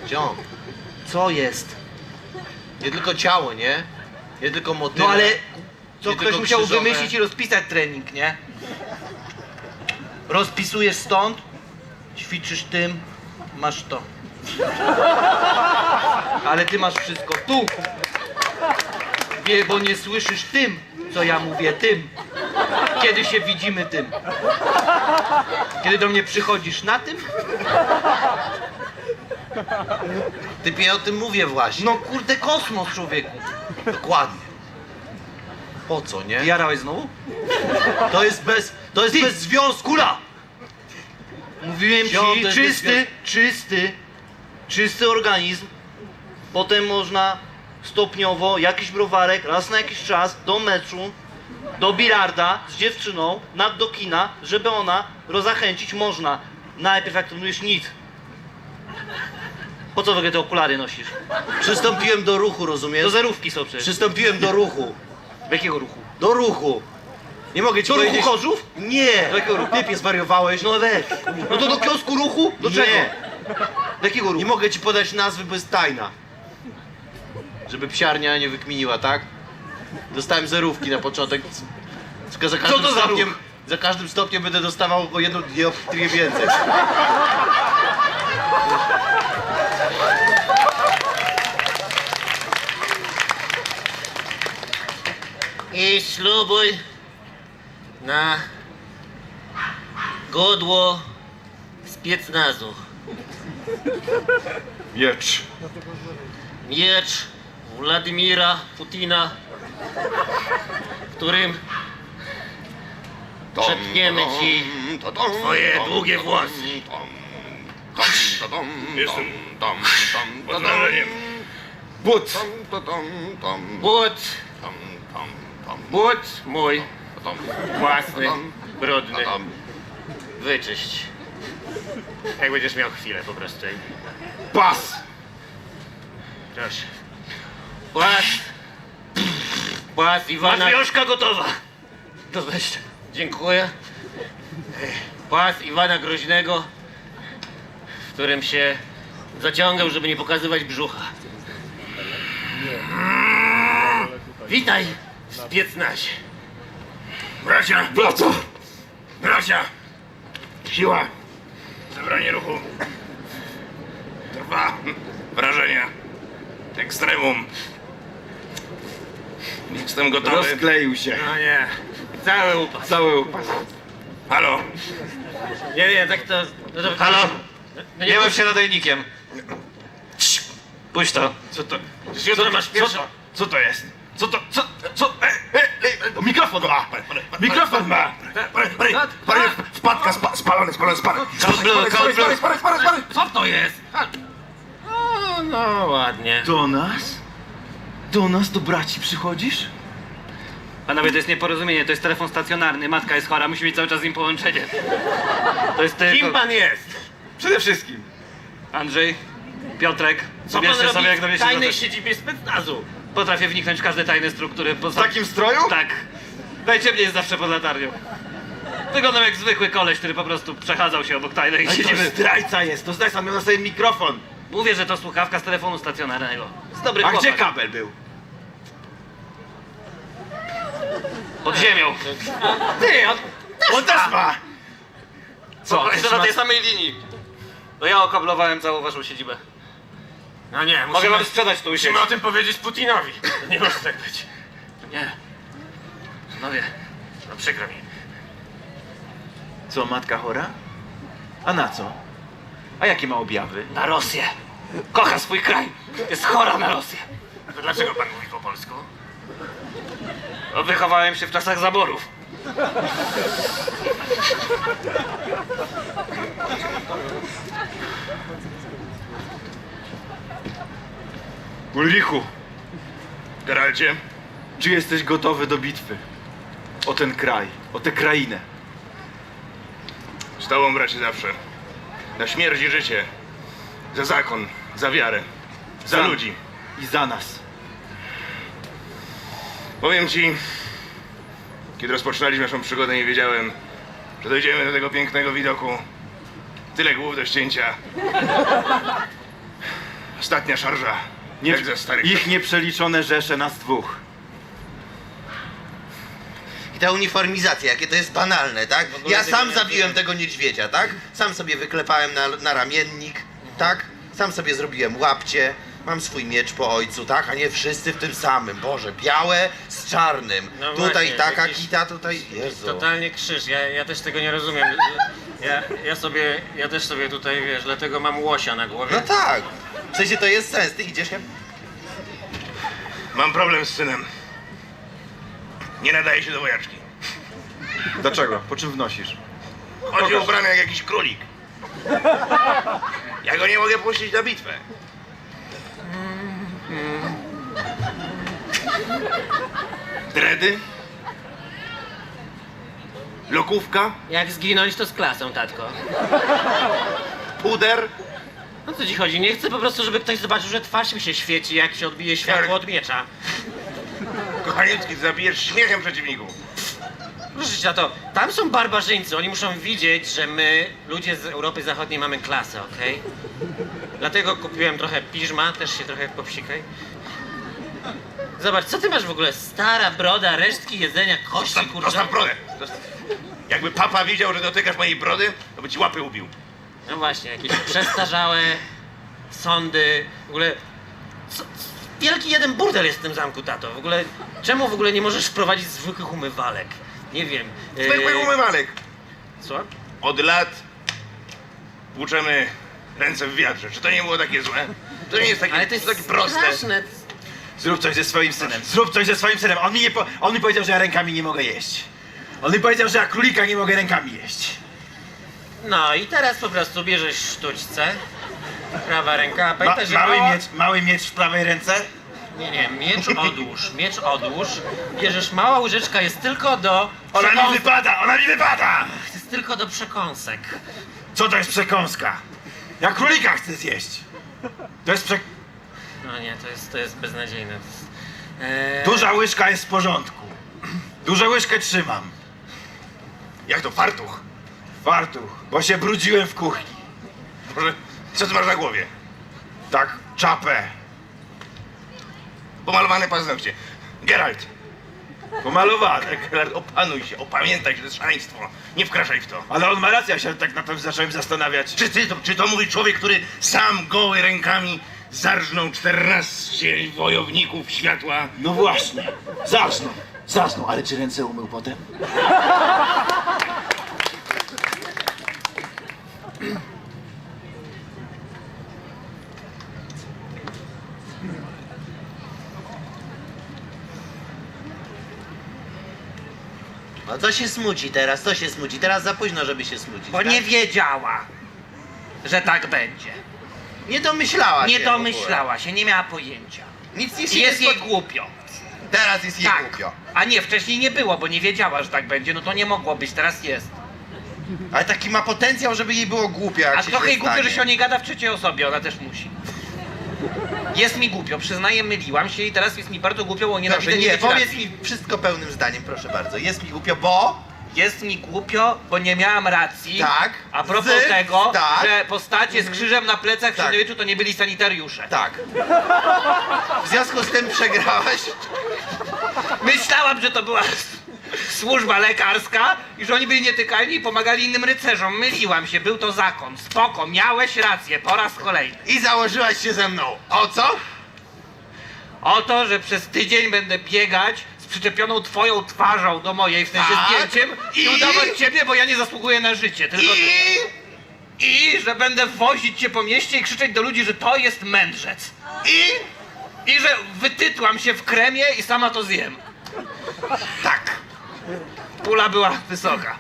[SPEAKER 1] Ziom,
[SPEAKER 9] Co jest?
[SPEAKER 1] nie tylko ciało, nie? Nie tylko motyle.
[SPEAKER 9] No ale to
[SPEAKER 1] nie
[SPEAKER 9] ktoś
[SPEAKER 1] tylko
[SPEAKER 9] musiał
[SPEAKER 1] krzyżowe.
[SPEAKER 9] wymyślić i rozpisać trening, nie? Rozpisujesz stąd, ćwiczysz tym, masz to. Ale ty masz wszystko tu. Wie, bo nie słyszysz tym, co ja mówię, tym. Kiedy się widzimy tym? Kiedy do mnie przychodzisz na tym?
[SPEAKER 1] Typie, o tym mówię właśnie.
[SPEAKER 9] No kurde, kosmos, człowieku.
[SPEAKER 1] Dokładnie. Po co, nie?
[SPEAKER 9] Jarałeś znowu?
[SPEAKER 1] To jest bez związku.
[SPEAKER 9] Kula! Mówiłem
[SPEAKER 1] Ziom,
[SPEAKER 9] ci,
[SPEAKER 1] to jest
[SPEAKER 9] czysty, czysty. czysty organizm, potem można stopniowo jakiś browarek, raz na jakiś czas, do meczu, do bilarda z dziewczyną, do kina, żeby ona rozachęcić można. Najpierw jak trenujesz nic. Po co w ogóle te okulary nosisz?
[SPEAKER 10] Przystąpiłem do ruchu, rozumiesz?
[SPEAKER 9] Do zerówki są przecież.
[SPEAKER 10] Przystąpiłem do ruchu.
[SPEAKER 9] Jakiego ruchu?
[SPEAKER 10] Do ruchu. Nie mogę ci
[SPEAKER 9] Do ruchu
[SPEAKER 10] powiedzieć...
[SPEAKER 9] Chorzów?
[SPEAKER 10] Nie!
[SPEAKER 9] Do jakiego ruchu?
[SPEAKER 10] Typie, zwariowałeś?
[SPEAKER 9] No weź. No to do kiosku ruchu? Do czego?
[SPEAKER 10] Nie.
[SPEAKER 9] Do jakiego ruchu?
[SPEAKER 10] Nie mogę ci podać nazwy, bo jest tajna. Żeby psiarnia nie wykminiła, tak? Dostałem zerówki na początek. Tylko za każdym
[SPEAKER 9] to za
[SPEAKER 10] stopniem...
[SPEAKER 9] ruch?
[SPEAKER 10] Za każdym stopniem będę dostawał o jedną dioptrię więcej.
[SPEAKER 8] I ślubuj na godło specnazu.
[SPEAKER 5] Miecz.
[SPEAKER 8] Miecz Władimira Putina, którym szepniemy ci
[SPEAKER 4] Twoje długie włosy. Jestem pod wrażeniem.
[SPEAKER 5] But.
[SPEAKER 8] but mój własny, brudny. Wyczyść. Jak będziesz miał chwilę po prostu.
[SPEAKER 5] Pas.
[SPEAKER 8] Proszę. Płas Iwana.
[SPEAKER 9] Matrioszka gotowa.
[SPEAKER 8] Do wejścia. Dziękuję. Płas Iwana Groźnego, w którym się zaciągał, żeby nie pokazywać brzucha. Witaj w specnazie.
[SPEAKER 4] Bracia! Bracia! Siła! Zebranie ruchu. Trwa. Wrażenia. Ekstremum. Jestem gotowy.
[SPEAKER 5] Rozkleił się.
[SPEAKER 8] No nie. Cały upas.
[SPEAKER 5] Cały upas.
[SPEAKER 4] Halo?
[SPEAKER 8] Nie, tak to... No to
[SPEAKER 9] Halo?
[SPEAKER 8] No
[SPEAKER 9] Nie baw się nadajnikiem. Puść to.
[SPEAKER 5] Co to?
[SPEAKER 8] Jutro masz pierwszy...
[SPEAKER 5] Co to jest? Co? Mikrofon ma! Mikrofon ma!
[SPEAKER 4] Wpadka, spalony.
[SPEAKER 8] Co to jest? No ładnie.
[SPEAKER 5] Do nas? Do nas, do braci przychodzisz?
[SPEAKER 9] Panowie, to jest nieporozumienie, to jest telefon stacjonarny, matka jest chora, musi mieć cały czas z nim połączenie. To jest tylko...
[SPEAKER 8] Kim pan jest?
[SPEAKER 5] Przede wszystkim.
[SPEAKER 9] Andrzej, Piotrek,
[SPEAKER 8] Co pan
[SPEAKER 9] wybierzcie sobie jak
[SPEAKER 8] robi w
[SPEAKER 9] dowiecie
[SPEAKER 8] tajnej siedzibie specnazu?
[SPEAKER 9] Potrafię wniknąć w każde tajne struktury.
[SPEAKER 5] W takim stroju?
[SPEAKER 9] Tak. Najciemniej jest zawsze pod latarnią. Wyglądam jak zwykły koleś, który po prostu przechadzał się obok tajnej siedziby.
[SPEAKER 5] Zdrajca jest, to zdrajca miał na sobie mikrofon.
[SPEAKER 9] Mówię, że to słuchawka z telefonu stacjonarnego. Z dobry
[SPEAKER 5] A
[SPEAKER 9] chłopak.
[SPEAKER 5] gdzie kabel był?
[SPEAKER 9] Pod ziemią.
[SPEAKER 8] Ty,
[SPEAKER 5] On też ma! Co?
[SPEAKER 9] Jeszcze na tej samej linii. To ja okablowałem całą waszą siedzibę.
[SPEAKER 8] No nie,
[SPEAKER 9] Mogę wam sprzedać tu
[SPEAKER 8] musimy o tym powiedzieć Putinowi. Nie może tak być.
[SPEAKER 9] Nie. Panowie,
[SPEAKER 8] No przykro mi.
[SPEAKER 5] Co, matka chora? A na co? A jakie ma objawy?
[SPEAKER 9] na Rosję. Kocha swój kraj. Jest chora na Rosję.
[SPEAKER 8] To dlaczego pan mówi po polsku?
[SPEAKER 9] No, wychowałem się w czasach zaborów.
[SPEAKER 5] Ulrichu,
[SPEAKER 4] Geralcie?
[SPEAKER 5] czy jesteś gotowy do bitwy? O ten kraj, o tę krainę.
[SPEAKER 4] Z tobą, bracie, zawsze. Na śmierć i życie. Za zakon, za wiarę. Za ludzi.
[SPEAKER 5] I za nas.
[SPEAKER 4] Powiem ci, kiedy rozpoczynaliśmy naszą przygodę, nie wiedziałem, że dojdziemy do tego pięknego widoku. Tyle głów do ścięcia. Ostatnia szarża. Jak ze starych
[SPEAKER 5] Ich
[SPEAKER 4] czasów.
[SPEAKER 5] nieprzeliczone rzesze, nas dwóch.
[SPEAKER 10] I ta uniformizacja, jakie to jest banalne, tak? Ja sam zabiłem tego niedźwiedzia, tak? Sam sobie wyklepałem na ramiennik, tak? Sam sobie zrobiłem łapcie, mam swój miecz po ojcu, tak? A nie wszyscy w tym samym. Boże, białe z czarnym.
[SPEAKER 8] No
[SPEAKER 10] tutaj
[SPEAKER 8] właśnie,
[SPEAKER 10] taka
[SPEAKER 8] jakiś-
[SPEAKER 10] kita, tutaj... Jezu.
[SPEAKER 8] Totalnie krzyż, ja też tego nie rozumiem. Ja też sobie tutaj, wiesz, dlatego mam łosia na głowie.
[SPEAKER 10] No tak. W sensie to jest sens. Ty idziesz, ja...
[SPEAKER 4] Mam problem z synem. Nie nadaje się do wojaczki.
[SPEAKER 5] Dlaczego? Po czym wnosisz?
[SPEAKER 4] Chodzi ubrany jak jakiś królik. Ja go nie mogę puścić na bitwę. Dredy? Lokówka?
[SPEAKER 8] Jak zginąć, to z klasą, tatko.
[SPEAKER 4] Puder?
[SPEAKER 8] No co ci chodzi? Nie chcę po prostu, żeby ktoś zobaczył, że twarz mi się świeci, jak się odbije światło od miecza.
[SPEAKER 4] Kochaniecki, zabijesz śmiechem przeciwników.
[SPEAKER 8] Proszę cię, to tam są barbarzyńcy, oni muszą widzieć, że my, ludzie z Europy Zachodniej, mamy klasę, okej? Dlatego kupiłem trochę piżma, też się trochę popsikaj. Zobacz, co ty masz w ogóle? Stara broda, resztki jedzenia, kości, kurczę.
[SPEAKER 4] Zostaw brodę. Jakby papa wiedział, że dotykasz mojej brody, to by ci łapy ubił.
[SPEAKER 8] No właśnie, jakieś przestarzałe sądy, w ogóle... Wielki jeden burdel jest w tym zamku, tato. W ogóle, czemu w ogóle nie możesz wprowadzić zwykłych umywalek? Nie wiem.
[SPEAKER 4] Zwykły umywalek.
[SPEAKER 8] Co?
[SPEAKER 4] Od lat włóczemy ręce w wiatrze. Czy to nie było takie złe? To nie jest takie,
[SPEAKER 8] Ale to jest
[SPEAKER 4] takie proste.
[SPEAKER 8] straszne.
[SPEAKER 5] Zrób coś ze swoim synem. Zrób coś ze swoim synem. On mi powiedział, że ja rękami nie mogę jeść. On mi powiedział, że ja królika nie mogę rękami jeść.
[SPEAKER 8] No i teraz po prostu bierzesz sztućce. Prawa ręka.
[SPEAKER 5] Ma,
[SPEAKER 8] Pamiętaj, że
[SPEAKER 5] mały miecz w prawej ręce?
[SPEAKER 8] Nie, miecz odłóż. Bierzesz, mała łyżeczka jest tylko do...
[SPEAKER 5] Ona mi wypada!
[SPEAKER 8] Jest tylko do przekąsek.
[SPEAKER 5] Co to jest przekąska? Ja królika chcę zjeść. To jest
[SPEAKER 8] No nie, to jest beznadziejne. To jest,
[SPEAKER 5] Duża łyżka jest w porządku. Dużą łyżkę trzymam.
[SPEAKER 4] Jak to, fartuch?
[SPEAKER 5] Fartuch, bo się brudziłem w kuchni.
[SPEAKER 4] Boże, co ty masz na głowie?
[SPEAKER 5] Tak, czapę.
[SPEAKER 4] Pomalowane paznokcie. Geralt,
[SPEAKER 5] Pomalowane.
[SPEAKER 4] Geralt, opanuj się, opamiętaj się, to jest szaleństwo. Nie wkraczaj w to.
[SPEAKER 5] Ale on ma rację, ja się tak na tym zacząłem zastanawiać.
[SPEAKER 4] Czy to mówi człowiek, który sam goły rękami zarżnął 14 wojowników światła?
[SPEAKER 5] No właśnie, zasnął, ale czy ręce umył potem?
[SPEAKER 10] No co się smuci teraz? Co się smuci? Teraz za późno, żeby się smucić.
[SPEAKER 9] Bo
[SPEAKER 10] tak?
[SPEAKER 9] nie wiedziała, że tak będzie.
[SPEAKER 10] Nie domyślała
[SPEAKER 9] Nie
[SPEAKER 10] się w ogóle.
[SPEAKER 9] domyślała się, nie miała pojęcia.
[SPEAKER 10] Nic się
[SPEAKER 9] Jest
[SPEAKER 10] nie
[SPEAKER 9] jej
[SPEAKER 10] spod-
[SPEAKER 9] głupio.
[SPEAKER 10] Teraz jest jej
[SPEAKER 9] Tak.
[SPEAKER 10] głupio.
[SPEAKER 9] A nie, wcześniej nie było, bo nie wiedziała, że tak będzie. No to nie mogło być, teraz jest.
[SPEAKER 10] Ale taki ma potencjał, żeby jej było głupio, jak
[SPEAKER 9] A
[SPEAKER 10] się
[SPEAKER 9] trochę jej głupio,
[SPEAKER 10] stanie.
[SPEAKER 9] że się o niej gada w trzeciej osobie, ona też musi. Jest mi głupio, przyznaję, myliłam się i teraz jest mi bardzo głupio, bo nienawidzę
[SPEAKER 10] Dobrze,
[SPEAKER 9] nie
[SPEAKER 10] nie,
[SPEAKER 9] mieć
[SPEAKER 10] powiedz
[SPEAKER 9] racji.
[SPEAKER 10] mi wszystko pełnym zdaniem, proszę bardzo. Jest mi głupio, bo...
[SPEAKER 9] Jest mi głupio, bo nie miałam racji.
[SPEAKER 10] Tak.
[SPEAKER 9] A propos
[SPEAKER 10] Z-
[SPEAKER 9] tego,
[SPEAKER 10] tak.
[SPEAKER 9] że postacie z krzyżem na plecach w
[SPEAKER 10] Tak.
[SPEAKER 9] średniowieczu to nie byli sanitariusze.
[SPEAKER 10] Tak. W związku z tym przegrałaś.
[SPEAKER 9] Myślałam, że to była służba lekarska i że oni byli nietykalni i pomagali innym rycerzom. Myliłam się, był to zakon. Spoko, miałeś rację, po raz kolejny.
[SPEAKER 10] I założyłaś się ze mną. O co?
[SPEAKER 9] O to, że przez tydzień będę biegać z przyczepioną twoją twarzą do mojej, w sensie
[SPEAKER 10] Tak.
[SPEAKER 9] zdjęciem i
[SPEAKER 10] I?
[SPEAKER 9] udawać ciebie, bo ja nie zasługuję na życie. Tylko I że będę wozić cię po mieście i krzyczeć do ludzi, że to jest mędrzec. I że wytytłam się w kremie i sama to zjem.
[SPEAKER 10] Tak.
[SPEAKER 9] Pula była wysoka.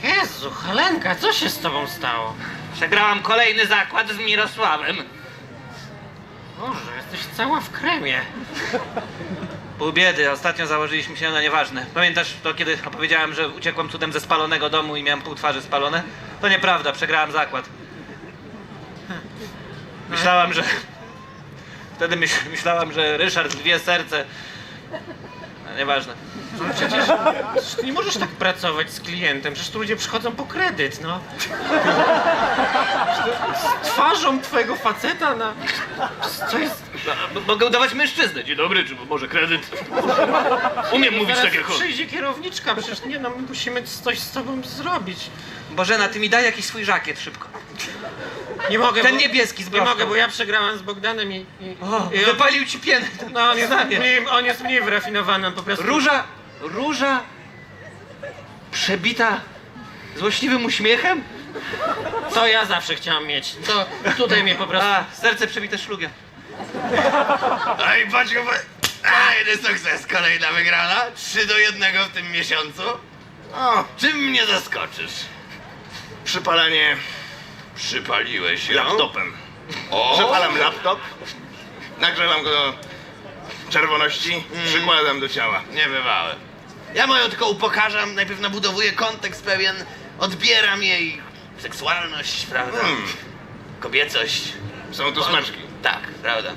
[SPEAKER 8] Jezu, Helenka, co się z tobą stało?
[SPEAKER 9] Przegrałam kolejny zakład z Mirosławem.
[SPEAKER 8] Boże, jesteś cała w kremie.
[SPEAKER 9] Pół biedy, ostatnio założyliśmy się na nieważne. Pamiętasz to, kiedy opowiedziałem, że uciekłam cudem ze spalonego domu i miałem pół twarzy spalone? To nieprawda, przegrałam zakład. Myślałam, że... Wtedy myślałam, że Ryszard dwie serce. No, nieważne.
[SPEAKER 8] Przecież ty nie możesz tak pracować z klientem, przecież tu ludzie przychodzą po kredyt, no. Z twarzą twojego faceta na... Co jest...
[SPEAKER 9] Mogę udawać mężczyznę. Dzień dobry, czy może kredyt? Umiem mówić
[SPEAKER 8] Zaraz
[SPEAKER 9] tak jak on.
[SPEAKER 8] przyjdzie kierowniczka, przecież nie no, my musimy coś z tobą zrobić.
[SPEAKER 9] Bożena, ty mi daj jakiś swój żakiet szybko.
[SPEAKER 8] Nie mogę,
[SPEAKER 9] Ten
[SPEAKER 8] bo,
[SPEAKER 9] niebieski z
[SPEAKER 8] nie
[SPEAKER 9] broszką.
[SPEAKER 8] mogę, bo ja przegrałam z Bogdanem i
[SPEAKER 9] Wypalił ci pienę.
[SPEAKER 8] no, on jest mniej wyrafinowany, on po prostu...
[SPEAKER 9] Róża przebita złośliwym uśmiechem?
[SPEAKER 8] To ja zawsze chciałam mieć, to tutaj mnie po prostu...
[SPEAKER 9] A, serce przebite szlugiem.
[SPEAKER 4] Ej, patrz, jeden sukces, kolejna wygrana. 3-1 w tym miesiącu. O, czym mnie zaskoczysz? Przypalenie... Przypaliłeś laptopem. Przypalam laptop, nagrzewam go do czerwoności, przykładam do ciała. Niebywałe.
[SPEAKER 10] Ja moją tylko upokarzam, najpierw nabudowuję kontekst pewien, odbieram jej seksualność, prawda? Kobiecość.
[SPEAKER 4] Są tu smaczki.
[SPEAKER 10] Tak, prawda.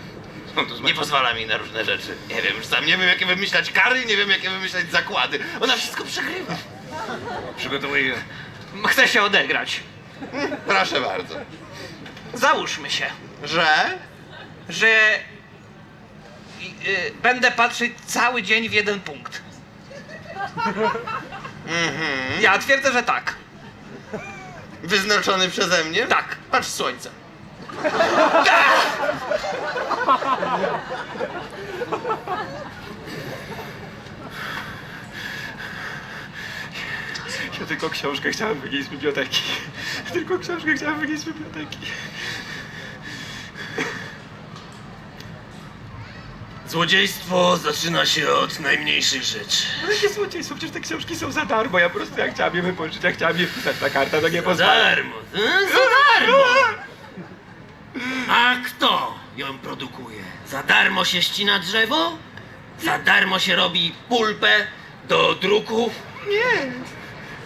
[SPEAKER 4] Są tu
[SPEAKER 10] Nie
[SPEAKER 4] smaczki.
[SPEAKER 10] pozwala mi na różne rzeczy. Nie wiem, już sam nie wiem jakie wymyślać kary, nie wiem jakie wymyślać zakłady. Ona wszystko przegrywa.
[SPEAKER 4] Przygotowuję...
[SPEAKER 9] Chcę się odegrać.
[SPEAKER 10] Proszę bardzo.
[SPEAKER 9] Załóżmy się,
[SPEAKER 10] Że?
[SPEAKER 9] że będę patrzeć cały dzień w jeden punkt. Ja twierdzę, że tak.
[SPEAKER 10] Wyznaczony przeze mnie?
[SPEAKER 9] Tak.
[SPEAKER 10] Patrz w słońce.
[SPEAKER 5] Ja tylko książkę chciałem wynieść z biblioteki. Tylko książkę chciałem wynieść z biblioteki.
[SPEAKER 4] Złodziejstwo zaczyna się od najmniejszych rzeczy.
[SPEAKER 5] Ale jakie złodziejstwo, przecież te książki są za darmo. Ja po prostu chciałem je wypożyczyć, ja chciałem je wpisać na kartę, to nie
[SPEAKER 4] Za
[SPEAKER 5] pozwala.
[SPEAKER 4] darmo. Za darmo. A kto ją produkuje? Za darmo się ścina drzewo? Za darmo się robi pulpę do druku?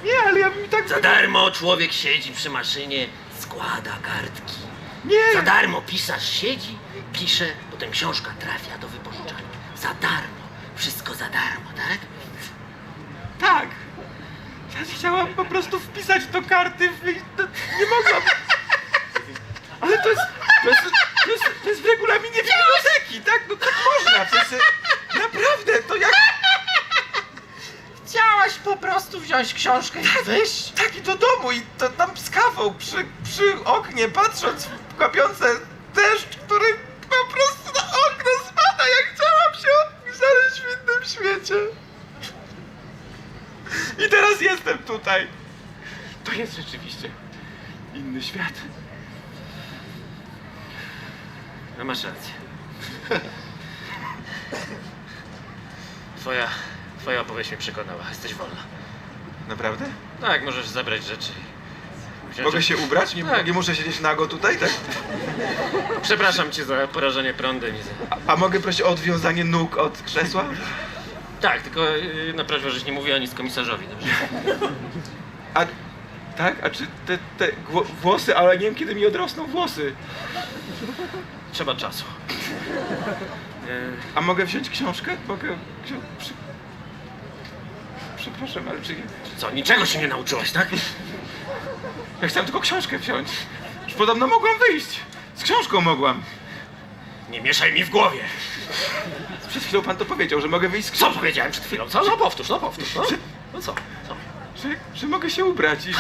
[SPEAKER 5] Nie, ale ja bym tak...
[SPEAKER 4] Za darmo człowiek siedzi przy maszynie, składa kartki.
[SPEAKER 5] Nie!
[SPEAKER 4] Za darmo pisarz siedzi, pisze, potem książka trafia do wypożyczalni. Za darmo. Wszystko za darmo, tak?
[SPEAKER 5] Tak! Ja chciałam po prostu wpisać do karty, nie mogłam. Ale to jest w regulaminie biblioteki, tak? No tak można, przecież naprawdę, to jak...
[SPEAKER 9] Chciałaś po prostu wziąć książkę i wyjść?
[SPEAKER 5] Tak, i do domu, i to tam z kawą przy oknie, patrząc w kapiące deszcz, który po prostu na okno spada, jak chciałam się znaleźć w innym świecie. I teraz jestem tutaj. To jest rzeczywiście inny świat.
[SPEAKER 2] No masz rację. Twoja opowieść mnie przekonała. Jesteś wolna.
[SPEAKER 5] Naprawdę?
[SPEAKER 2] Tak, możesz zabrać rzeczy. i wziąć-
[SPEAKER 5] Mogę się ubrać? Nie,
[SPEAKER 2] Tak.
[SPEAKER 5] nie muszę siedzieć nago tutaj, tak?
[SPEAKER 2] Przepraszam cię za porażenie prądem i za...
[SPEAKER 5] A mogę prosić o odwiązanie nóg od krzesła?
[SPEAKER 2] Tak, tylko na prośbę, żeś nie mówiła nic komisarzowi, dobrze?
[SPEAKER 5] A tak? A czy te włosy, ale nie wiem kiedy mi odrosną włosy.
[SPEAKER 2] Trzeba czasu.
[SPEAKER 5] A mogę wziąć książkę? Mogę Przepraszam, ale czy...
[SPEAKER 2] Co, niczego się nie nauczyłaś, tak?
[SPEAKER 5] Ja chciałem tylko książkę wziąć. Już podobno mogłam wyjść. Z książką mogłam.
[SPEAKER 2] Nie mieszaj mi w głowie.
[SPEAKER 5] Przed chwilą pan to powiedział, że mogę wyjść z
[SPEAKER 2] Co
[SPEAKER 5] książką.
[SPEAKER 2] powiedziałem przed chwilą? Co? No powtórz, no powtórz. No, no co? Co?
[SPEAKER 5] Że mogę się ubrać i że...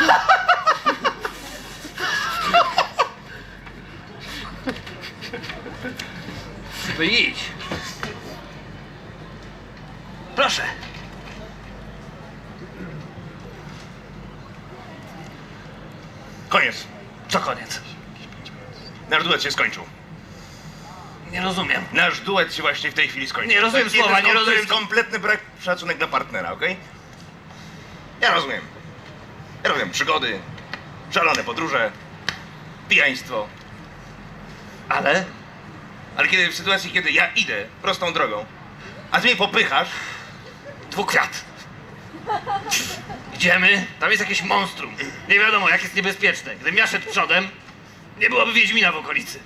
[SPEAKER 9] Idź. Proszę.
[SPEAKER 4] Koniec.
[SPEAKER 9] Co koniec?
[SPEAKER 4] Nasz duet się skończył.
[SPEAKER 9] Nie rozumiem.
[SPEAKER 4] Nasz duet się właśnie w tej chwili skończył.
[SPEAKER 9] Nie rozumiem
[SPEAKER 4] To jest
[SPEAKER 9] słowa, nie rozumiem.
[SPEAKER 4] To jest kompletny brak szacunek dla partnera, okej? Ja rozumiem. Ja rozumiem przygody, szalone podróże, pijaństwo.
[SPEAKER 9] Ale?
[SPEAKER 4] Ale kiedy w sytuacji, kiedy ja idę prostą drogą, a ty mnie popychasz,
[SPEAKER 9] Dwukwiat. Idziemy, tam jest jakieś monstrum. Nie wiadomo, jak jest niebezpieczne. Gdybym ja szedł przodem, nie byłoby Wiedźmina w okolicy.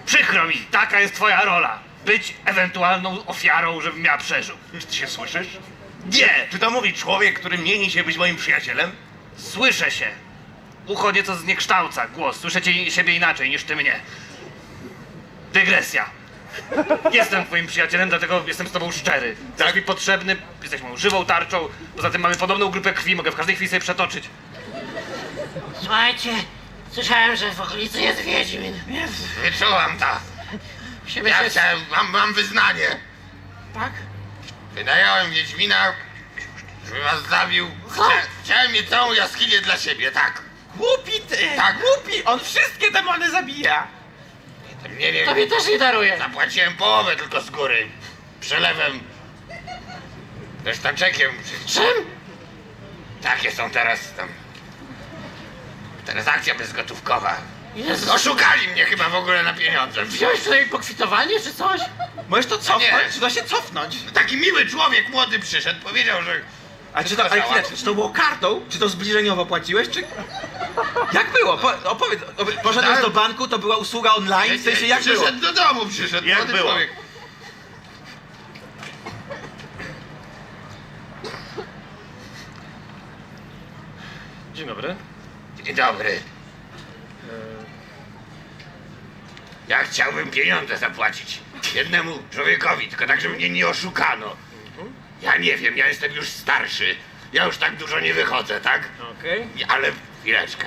[SPEAKER 9] Przykro mi, taka jest twoja rola. Być ewentualną ofiarą, żebym ja przeżył.
[SPEAKER 4] czy ty się słyszysz?
[SPEAKER 9] Nie!
[SPEAKER 4] Czy to mówi człowiek, który mieni się być moim przyjacielem?
[SPEAKER 9] Słyszę się. Ucho nieco zniekształca głos. Słyszę siebie inaczej niż ty mnie. Dygresja. Jestem twoim przyjacielem, dlatego jestem z tobą szczery. Jesteś mi potrzebny, jesteś moją żywą tarczą. Poza tym mamy podobną grupę krwi, mogę w każdej chwili sobie przetoczyć.
[SPEAKER 8] Słuchajcie, słyszałem, że w okolicy jest Wiedźmin.
[SPEAKER 10] Wyczułam to. Ja chciałem, mam wyznanie.
[SPEAKER 8] Tak?
[SPEAKER 10] Wynająłem Wiedźmina, żeby was zabił. Chciałem mieć całą jaskinię dla siebie, tak.
[SPEAKER 5] Głupi ty!
[SPEAKER 10] Tak.
[SPEAKER 5] Głupi! On wszystkie demony zabija!
[SPEAKER 10] Nie,
[SPEAKER 8] Tobie też nie daruję.
[SPEAKER 10] zapłaciłem połowę tylko z góry. Przelewem. Też taczekiem.
[SPEAKER 8] Czym?
[SPEAKER 4] Takie są teraz tam. Transakcja bezgotówkowa. Oszukali mnie chyba w ogóle na pieniądze.
[SPEAKER 8] Wziąłeś tutaj pokwitowanie czy coś?
[SPEAKER 5] Możesz to
[SPEAKER 4] Nie.
[SPEAKER 5] cofnąć? Czy da się cofnąć?
[SPEAKER 4] Taki miły człowiek, młody przyszedł, powiedział, że...
[SPEAKER 5] A czy to, ale chwileczkę, czy to było kartą? Czy to zbliżeniowo płaciłeś, czy... Jak było? Opowiedz, poszedłeś do banku, to była usługa online? W sensie, jak było?
[SPEAKER 4] Przyszedł do domu, przyszedł
[SPEAKER 5] Jak
[SPEAKER 4] młody
[SPEAKER 5] było?
[SPEAKER 4] człowiek.
[SPEAKER 2] Dzień dobry.
[SPEAKER 4] Dzień dobry. Ja chciałbym pieniądze zapłacić jednemu człowiekowi, tylko tak, żeby mnie nie oszukano. Ja nie wiem, ja jestem już starszy. Ja już tak dużo nie wychodzę, tak?
[SPEAKER 2] Okej.
[SPEAKER 4] Ale chwileczkę.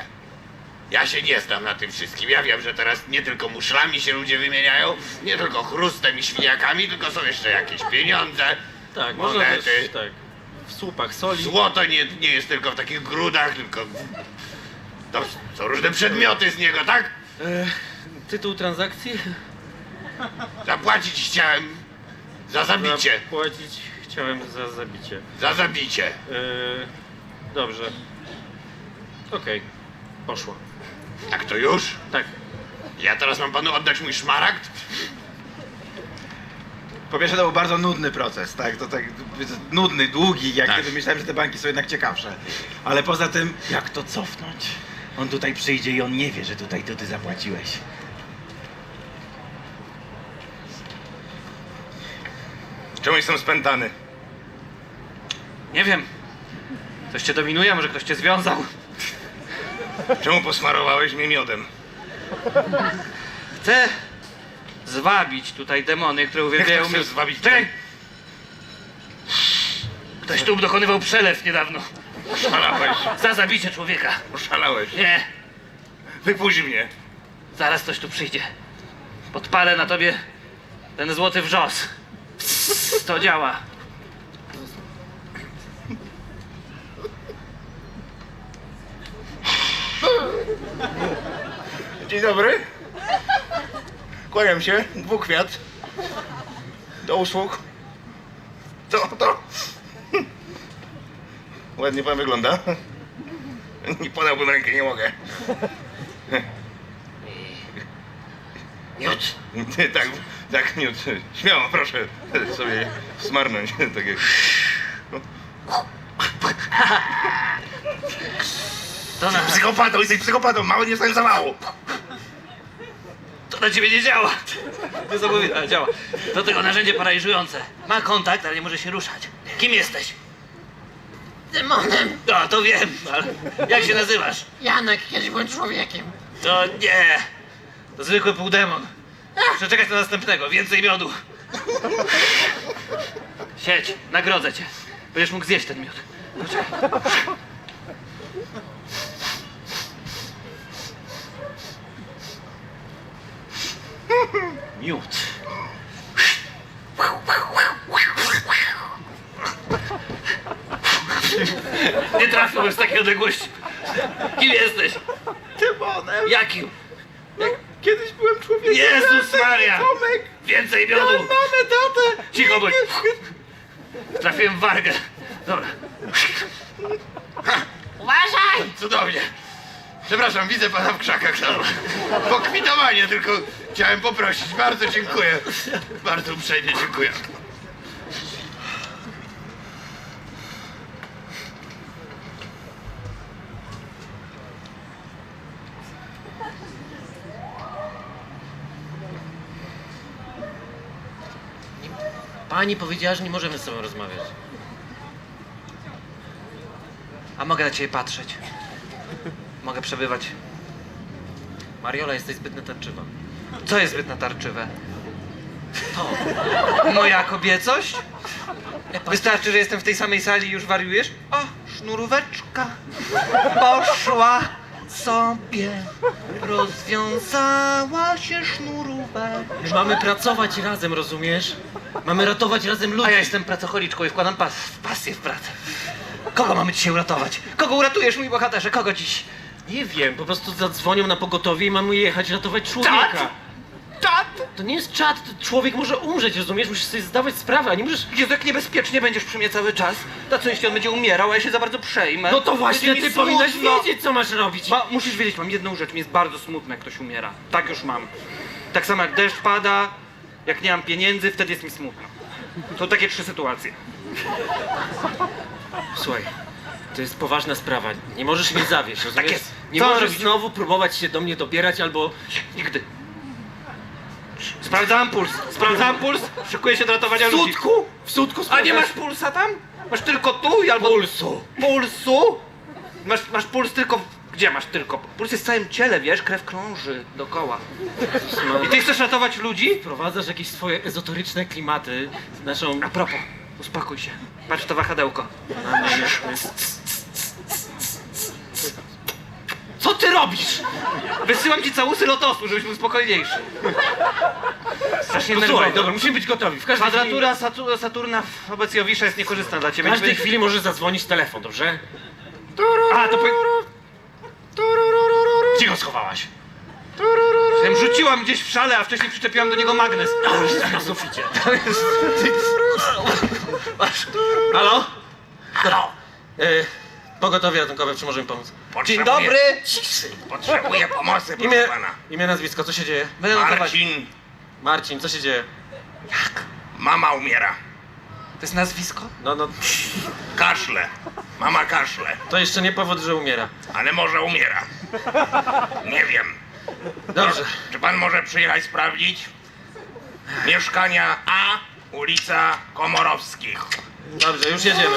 [SPEAKER 4] Ja się nie znam na tym wszystkim. Ja wiem, że teraz nie tylko muszlami się ludzie wymieniają, nie tylko chrustem i świniakami, tylko są jeszcze jakieś pieniądze,
[SPEAKER 2] Tak, można
[SPEAKER 4] monety.
[SPEAKER 2] też, tak. W słupach soli.
[SPEAKER 4] Złoto nie jest tylko w takich grudach, tylko... To są różne przedmioty z niego, tak?
[SPEAKER 2] Tytuł transakcji?
[SPEAKER 4] Zapłacić chciałem za zabicie.
[SPEAKER 2] Zapłacić chciałem za zabicie.
[SPEAKER 4] Za zabicie.
[SPEAKER 2] Dobrze. Okej. Poszło.
[SPEAKER 4] Tak to już?
[SPEAKER 2] Tak.
[SPEAKER 4] Ja teraz mam panu oddać mój szmaragd?
[SPEAKER 5] Po pierwsze, to był bardzo nudny proces, tak? To tak nudny, długi, jak
[SPEAKER 4] Tak.
[SPEAKER 5] gdyby myślałem, że te banki są jednak ciekawsze. Ale poza tym, jak to cofnąć? On tutaj przyjdzie i on nie wie, że tutaj to ty zapłaciłeś.
[SPEAKER 4] Czemu jestem spętany?
[SPEAKER 3] Nie wiem. Ktoś cię dominuje, może ktoś cię związał.
[SPEAKER 4] Czemu posmarowałeś mnie miodem?
[SPEAKER 3] Chcę zwabić tutaj demony, które uwielbiają
[SPEAKER 4] Jak to chcesz zwabić?
[SPEAKER 3] Czekaj! Ktoś tu dokonywał przelew niedawno.
[SPEAKER 4] Oszalałeś.
[SPEAKER 3] Za zabicie człowieka.
[SPEAKER 4] Oszalałeś.
[SPEAKER 3] Nie,
[SPEAKER 4] Wypuść mnie.
[SPEAKER 3] zaraz ktoś tu przyjdzie. Podpalę na tobie ten złoty wrzos. To działa.
[SPEAKER 4] Dzień dobry. Kłaniam się. Dwukwiat. Do usług. To. Ładnie pan wygląda. Nie podałbym rękę, nie mogę.
[SPEAKER 8] Miód.
[SPEAKER 4] Tak, miód. Śmiało, proszę sobie smarnąć. Tak jak...
[SPEAKER 3] To na,
[SPEAKER 4] Psychopatą, jesteś psychopatą, mało nie jestem za mało.
[SPEAKER 3] to na ciebie nie działa. Nie zamówię, ale działa. Do tego narzędzie paraliżujące. Ma kontakt, ale nie może się ruszać. Kim jesteś?
[SPEAKER 8] Demonem.
[SPEAKER 3] No, to wiem, ale jak się nazywasz?
[SPEAKER 8] Janek, kiedyś byłem człowiekiem.
[SPEAKER 3] To nie. To zwykły półdemon. Muszę czekać na następnego. Więcej miodu. Siedź, nagrodzę cię. Będziesz mógł zjeść ten miód. Poczekaj. Miód. Nie trafiłbym z takiej odległości. Kim jesteś?
[SPEAKER 5] Demonem!
[SPEAKER 3] Jakim?
[SPEAKER 5] Kiedyś byłem człowiekiem.
[SPEAKER 3] Jezus Maria!
[SPEAKER 5] Tomek!
[SPEAKER 3] Więcej miodu!
[SPEAKER 5] Mamę, tatę!
[SPEAKER 3] Cicho bądź! Trafiłem w wargę. Dobra.
[SPEAKER 8] Uważaj!
[SPEAKER 4] Cudownie. Przepraszam, widzę pana w krzakach. Pokwitowanie, tylko chciałem poprosić. Bardzo dziękuję. Bardzo uprzejmie dziękuję.
[SPEAKER 8] Pani powiedziała, że nie możemy z sobą rozmawiać.
[SPEAKER 3] A mogę na ciebie patrzeć? Mogę przebywać.
[SPEAKER 8] Mariola, jesteś zbyt natarczywa.
[SPEAKER 3] Co jest zbyt natarczywe? To. Moja kobiecość? Wystarczy, że jestem w tej samej sali i już wariujesz? O, sznuróweczka poszła sobie, rozwiązała się sznuróweczka.
[SPEAKER 8] Mamy pracować razem, rozumiesz? Mamy ratować razem ludzi.
[SPEAKER 3] A ja jestem pracocholiczką i wkładam pasję w pracę. Kogo mamy dzisiaj uratować? Kogo uratujesz, mój bohaterze? Kogo dziś?
[SPEAKER 8] Nie wiem, po prostu zadzwonią na pogotowie i mamy jechać ratować człowieka.
[SPEAKER 3] Czad!
[SPEAKER 2] To nie jest czat, to człowiek może umrzeć, rozumiesz? Musisz sobie zdawać sprawę, a nie możesz...
[SPEAKER 3] Jezu, jak niebezpiecznie będziesz przy mnie cały czas. Na co jeśli on będzie umierał, a ja się za bardzo przejmę?
[SPEAKER 2] No to właśnie
[SPEAKER 3] Będzie
[SPEAKER 2] ty
[SPEAKER 3] mi
[SPEAKER 2] powinnaś
[SPEAKER 3] smutno.
[SPEAKER 2] wiedzieć, co masz robić.
[SPEAKER 3] Musisz wiedzieć, mam jedną rzecz, mi jest bardzo smutno, jak ktoś umiera. Tak już mam. Tak samo jak deszcz pada, jak nie mam pieniędzy, wtedy jest mi smutno. To takie 3 sytuacje.
[SPEAKER 2] Słuchaj, to jest poważna sprawa, nie możesz mnie zawieść, rozumiesz?
[SPEAKER 3] jest.
[SPEAKER 2] Nie
[SPEAKER 3] Co mam
[SPEAKER 2] możesz
[SPEAKER 3] robić?
[SPEAKER 2] znowu próbować się do mnie dobierać albo...
[SPEAKER 3] Nigdy. Sprawdzałam puls, szykuję się do ratowania ludzi.
[SPEAKER 2] W sutku
[SPEAKER 3] A nie masz pulsa tam? Masz tylko tu i albo...
[SPEAKER 2] pulsu?
[SPEAKER 3] Pulsu? Masz puls tylko... Gdzie masz tylko? Puls jest w całym ciele, wiesz? Krew krąży dookoła. I ty chcesz ratować ludzi?
[SPEAKER 2] Wprowadzasz jakieś swoje ezoteryczne klimaty z naszą...
[SPEAKER 3] A propos, uspokój się. Patrz to wahadełko.
[SPEAKER 2] Co ty robisz?
[SPEAKER 3] Wysyłam ci całusy lotosu, żebyś był spokojniejszy. Strasznie
[SPEAKER 2] No,
[SPEAKER 3] nerwowy.
[SPEAKER 2] słuchaj, dobra, musimy być gotowi. W każdej
[SPEAKER 3] Kwadratura Saturna wobec Jowisza jest niekorzystna dla
[SPEAKER 2] chwili,
[SPEAKER 3] ciebie.
[SPEAKER 2] w każdej chwili może zadzwonić telefon, dobrze?
[SPEAKER 3] A, to
[SPEAKER 2] Gdzie go schowałaś?
[SPEAKER 3] Rzuciłam gdzieś w szale, a wcześniej przyczepiłam do niego magnes.
[SPEAKER 2] Na suficie. Halo? Halo? Pogotowie ratunkowe, czy możemy pomóc?
[SPEAKER 3] Dzień dobry!
[SPEAKER 4] Ciszy! Potrzebuję pomocy,
[SPEAKER 2] Imię,
[SPEAKER 4] proszę pana.
[SPEAKER 2] imię, nazwisko, co się dzieje?
[SPEAKER 3] Będę notować.
[SPEAKER 4] Marcin,
[SPEAKER 2] Marcin, co się dzieje?
[SPEAKER 4] mama umiera.
[SPEAKER 3] To jest nazwisko?
[SPEAKER 2] No,
[SPEAKER 4] Kaszle. Mama kaszle.
[SPEAKER 2] to jeszcze nie powód, że umiera.
[SPEAKER 4] Ale może umiera. Nie wiem.
[SPEAKER 2] Dobrze.
[SPEAKER 4] Czy pan może przyjechać sprawdzić? Mieszkania A, ulica Komorowskich.
[SPEAKER 2] Dobrze, już jedziemy.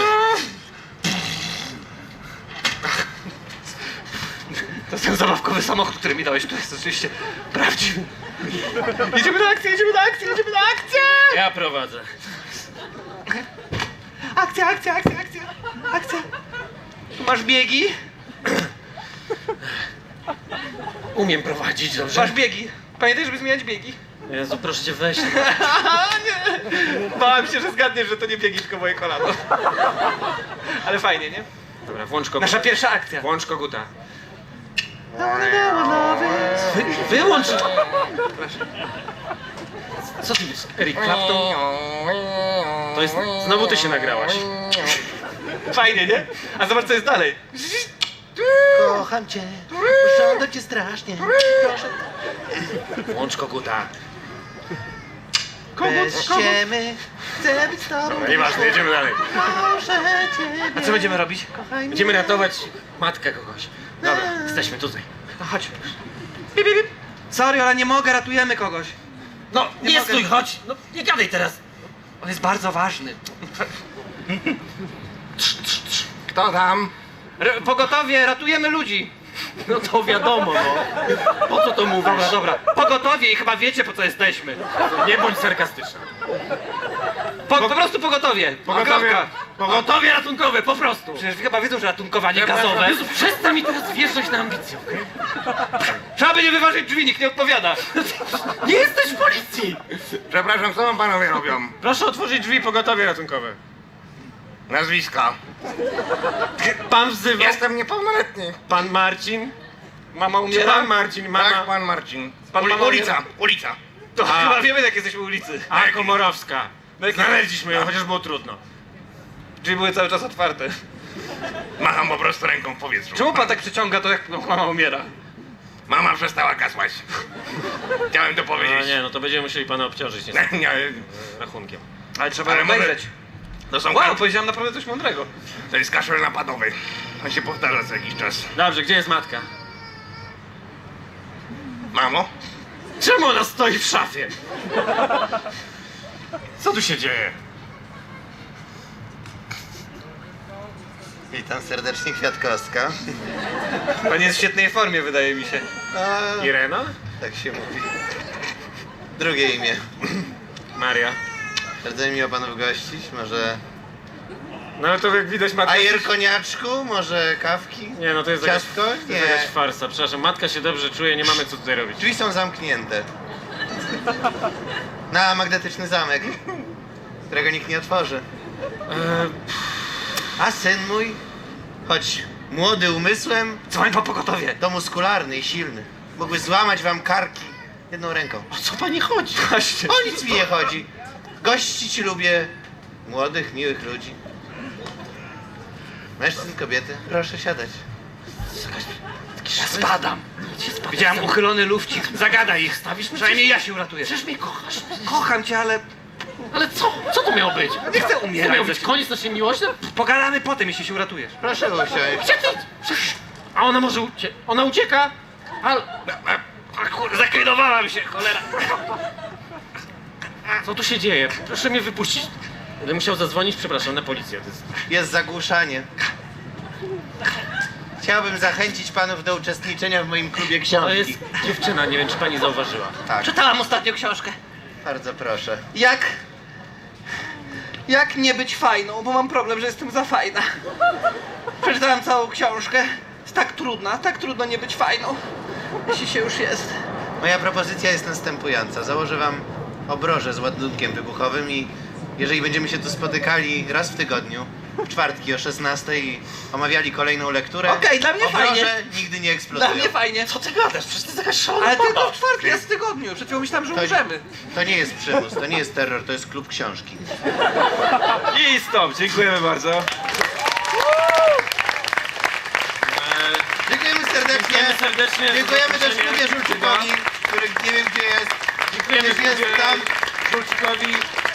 [SPEAKER 3] To jest ten zabawkowy samochód, który mi dałeś, to jest oczywiście prawdziwy. Jedziemy na akcję, jedziemy na akcję, jedziemy na akcję!
[SPEAKER 2] Ja prowadzę.
[SPEAKER 3] Akcja, akcja, akcja, akcja, akcja. Tu masz biegi?
[SPEAKER 2] Umiem prowadzić, dobrze?
[SPEAKER 3] Masz biegi. Pamiętaj, żeby zmieniać biegi.
[SPEAKER 2] Jezu, proszę cię, weź.
[SPEAKER 3] A nie! Bałem się, że zgadniesz, że to nie biegi, tylko moje kolano. Ale fajnie, nie?
[SPEAKER 2] Dobra, włącz koguta.
[SPEAKER 3] Nasza pierwsza akcja.
[SPEAKER 2] Włącz koguta. Wyłącz! Co ty jest? Eric Clapton? To jest... Znowu ty się nagrałaś.
[SPEAKER 3] Fajnie, nie? A zobacz, co jest dalej.
[SPEAKER 10] Kocham cię, żądam cię strasznie. Proszę,
[SPEAKER 2] Włącz koguta.
[SPEAKER 10] bez ściemy, chcę być z tobą.
[SPEAKER 2] Dobra, nieważne, jedziemy dalej.
[SPEAKER 10] Proszę ciebie.
[SPEAKER 3] A co będziemy robić?
[SPEAKER 10] Kochaj mnie.
[SPEAKER 2] Będziemy ratować matkę kogoś. Dobra, jesteśmy tutaj.
[SPEAKER 3] No chodź. Bip, bip, bip. Sorry, ale nie mogę, ratujemy kogoś.
[SPEAKER 2] No, nie
[SPEAKER 3] mogę.
[SPEAKER 2] stój, chodź! No, nie gadaj teraz.
[SPEAKER 3] On jest bardzo ważny.
[SPEAKER 4] Kto tam?
[SPEAKER 3] Pogotowie, ratujemy ludzi.
[SPEAKER 2] No to wiadomo, no. Po co to mówisz?
[SPEAKER 3] Dobra, dobra. Pogotowie i chyba wiecie, po co jesteśmy.
[SPEAKER 2] Nie bądź sarkastyczna.
[SPEAKER 3] Po prostu pogotowie. Kropka.
[SPEAKER 2] Pogotowie ratunkowe, po prostu.
[SPEAKER 3] Przecież chyba wiedzą, że ratunkowanie gazowe.
[SPEAKER 2] Jezu, przestań mi teraz wjeżdżać na ambicje, okej?
[SPEAKER 3] Trzeba będzie wyważyć drzwi, nikt nie odpowiada.
[SPEAKER 2] Nie jesteś w policji!
[SPEAKER 4] Przepraszam, co wam panowie robią?
[SPEAKER 2] Proszę otworzyć drzwi, pogotowie ratunkowe.
[SPEAKER 4] Nazwiska.
[SPEAKER 2] Pan wzywa.
[SPEAKER 4] Jestem niepełnoletni.
[SPEAKER 2] Pan Marcin.
[SPEAKER 3] Mama
[SPEAKER 2] Czy
[SPEAKER 3] umiera?
[SPEAKER 2] pan Marcin, mama...
[SPEAKER 4] Tak, pan Marcin.
[SPEAKER 3] Pan mama
[SPEAKER 4] Ulica, ulica.
[SPEAKER 3] To chyba wiemy, jak jesteśmy ulicy.
[SPEAKER 2] A, Komorowska. Znaleźliśmy ją, chociaż było trudno.
[SPEAKER 3] Drzwi były cały czas otwarte.
[SPEAKER 4] Macham po prostu ręką w powietrzu.
[SPEAKER 3] Czemu pan tak przyciąga to, jak mama umiera?
[SPEAKER 4] Mama przestała kasłać. Chciałem to
[SPEAKER 2] No
[SPEAKER 4] powiedzieć.
[SPEAKER 2] nie, no to będziemy musieli pana obciążyć niestety,
[SPEAKER 4] Nie,
[SPEAKER 2] rachunkiem.
[SPEAKER 3] Ale trzeba
[SPEAKER 4] Ale może-
[SPEAKER 3] obejrzeć.
[SPEAKER 4] to są
[SPEAKER 3] Wow, powiedziałem naprawdę coś mądrego.
[SPEAKER 4] To jest kaszel napadowy. On się powtarza co jakiś czas.
[SPEAKER 2] Dobrze, gdzie jest matka?
[SPEAKER 4] Mamo?
[SPEAKER 2] Czemu ona stoi w szafie? Co tu się dzieje?
[SPEAKER 10] Witam serdecznie, Kwiatkowska.
[SPEAKER 3] Pan jest w świetnej formie, wydaje mi się.
[SPEAKER 10] A,
[SPEAKER 2] Irena?
[SPEAKER 10] tak się mówi. Drugie imię.
[SPEAKER 2] Maria.
[SPEAKER 10] Bardzo mi miło panów gościć, może...
[SPEAKER 2] No ale to jak widać matka...
[SPEAKER 10] Ajer koniaczku, może kawki?
[SPEAKER 2] Nie, no to jest
[SPEAKER 10] Ciastko?
[SPEAKER 2] jakaś, to jest
[SPEAKER 10] Nie.
[SPEAKER 2] jakaś farsa. Przepraszam, matka się dobrze czuje, nie mamy co tutaj robić.
[SPEAKER 10] Drzwi są zamknięte. Na magnetyczny zamek, którego nikt nie otworzy. A syn mój, choć młody umysłem,
[SPEAKER 3] Dzwoń po pogotowie.
[SPEAKER 10] to muskularny i silny. Mógłby złamać wam karki Jedną ręką.
[SPEAKER 2] O co pani chodzi?
[SPEAKER 10] Właśnie. O nic mi nie chodzi. Gościć lubię młodych, miłych ludzi. Mężczyzn, kobiety. Proszę siadać.
[SPEAKER 9] Ja spadam. Widziałem uchylony lufcik. Zagadaj ich. Przynajmniej ja się uratuję.
[SPEAKER 2] Przecież mnie kochasz.
[SPEAKER 9] Kocham cię, ale
[SPEAKER 2] Ale co? Co to miało być?
[SPEAKER 9] nie chcę
[SPEAKER 2] Co
[SPEAKER 9] umierać.
[SPEAKER 2] miał być koniec naszej miłości?
[SPEAKER 9] Pogadamy potem, jeśli się uratujesz.
[SPEAKER 10] Proszę usiąść.
[SPEAKER 2] Gdzie ty? A ona może ona ucieka?
[SPEAKER 9] Zaklinowałam się, cholera.
[SPEAKER 2] Co tu się dzieje? Proszę mnie wypuścić. Będę musiał zadzwonić, przepraszam, na policję. To jest...
[SPEAKER 10] Jest zagłuszanie. Chciałbym zachęcić panów do uczestniczenia w moim klubie książki.
[SPEAKER 2] To jest dziewczyna, nie wiem czy pani zauważyła.
[SPEAKER 10] Tak,
[SPEAKER 9] Czytałam ostatnio książkę.
[SPEAKER 10] bardzo proszę.
[SPEAKER 9] Jak nie być fajną, bo mam problem, że jestem za fajna. Przeczytałam całą książkę. Jest tak trudno nie być fajną, jeśli się już jest.
[SPEAKER 10] Moja propozycja jest następująca. Założę wam obrożę z ładunkiem wybuchowym i jeżeli będziemy się tu spotykali raz w tygodniu, w czwartki o 16 i omawiali kolejną lekturę,
[SPEAKER 9] Okej, dla mnie
[SPEAKER 10] obroże
[SPEAKER 9] fajnie.
[SPEAKER 10] nigdy nie eksplodują.
[SPEAKER 9] Dla mnie fajnie.
[SPEAKER 2] Co ty gadasz? Przecież to jest jakaś szalona
[SPEAKER 9] Ale
[SPEAKER 2] baba.
[SPEAKER 9] tylko w czwartki, raz w tygodniu. Przed chwilą myślałem, że
[SPEAKER 10] To-
[SPEAKER 9] umrzemy.
[SPEAKER 10] To nie jest przymus, to nie jest terror, to jest klub książki.
[SPEAKER 5] I stop, dziękujemy bardzo.
[SPEAKER 10] Dziękujemy serdecznie.
[SPEAKER 2] Dziękujemy serdecznie za
[SPEAKER 10] Dziękujemy też
[SPEAKER 2] zaproszenie.
[SPEAKER 10] klubie Żulczykowi, który nie wiem gdzie jest.
[SPEAKER 2] Dziękujemy
[SPEAKER 10] Gdzieś jest
[SPEAKER 2] klubie
[SPEAKER 10] tam.
[SPEAKER 2] Żulczykowi.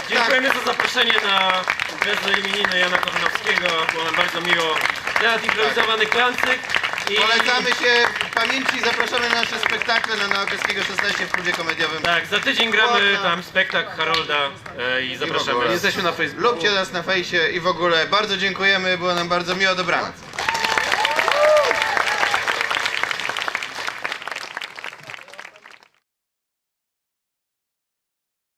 [SPEAKER 2] Dziękujemy za zaproszenie na imprezę imieniny Jana Kochanowskiego. Było nam bardzo miło. Teatr improwizowany Klancyk. I...
[SPEAKER 10] Polecamy się w pamięci, zapraszamy na nasze spektakle na Nowokrzeskiego 16 w klubie komediowym.
[SPEAKER 2] Tak, za tydzień gramy
[SPEAKER 10] Ładna.
[SPEAKER 2] tam spektakl Harolda i zapraszamy.
[SPEAKER 10] ogóle.
[SPEAKER 9] Jesteśmy na Facebooku.
[SPEAKER 10] Lubcie nas na fejsie i w ogóle bardzo dziękujemy, było nam bardzo miło, dobranoc.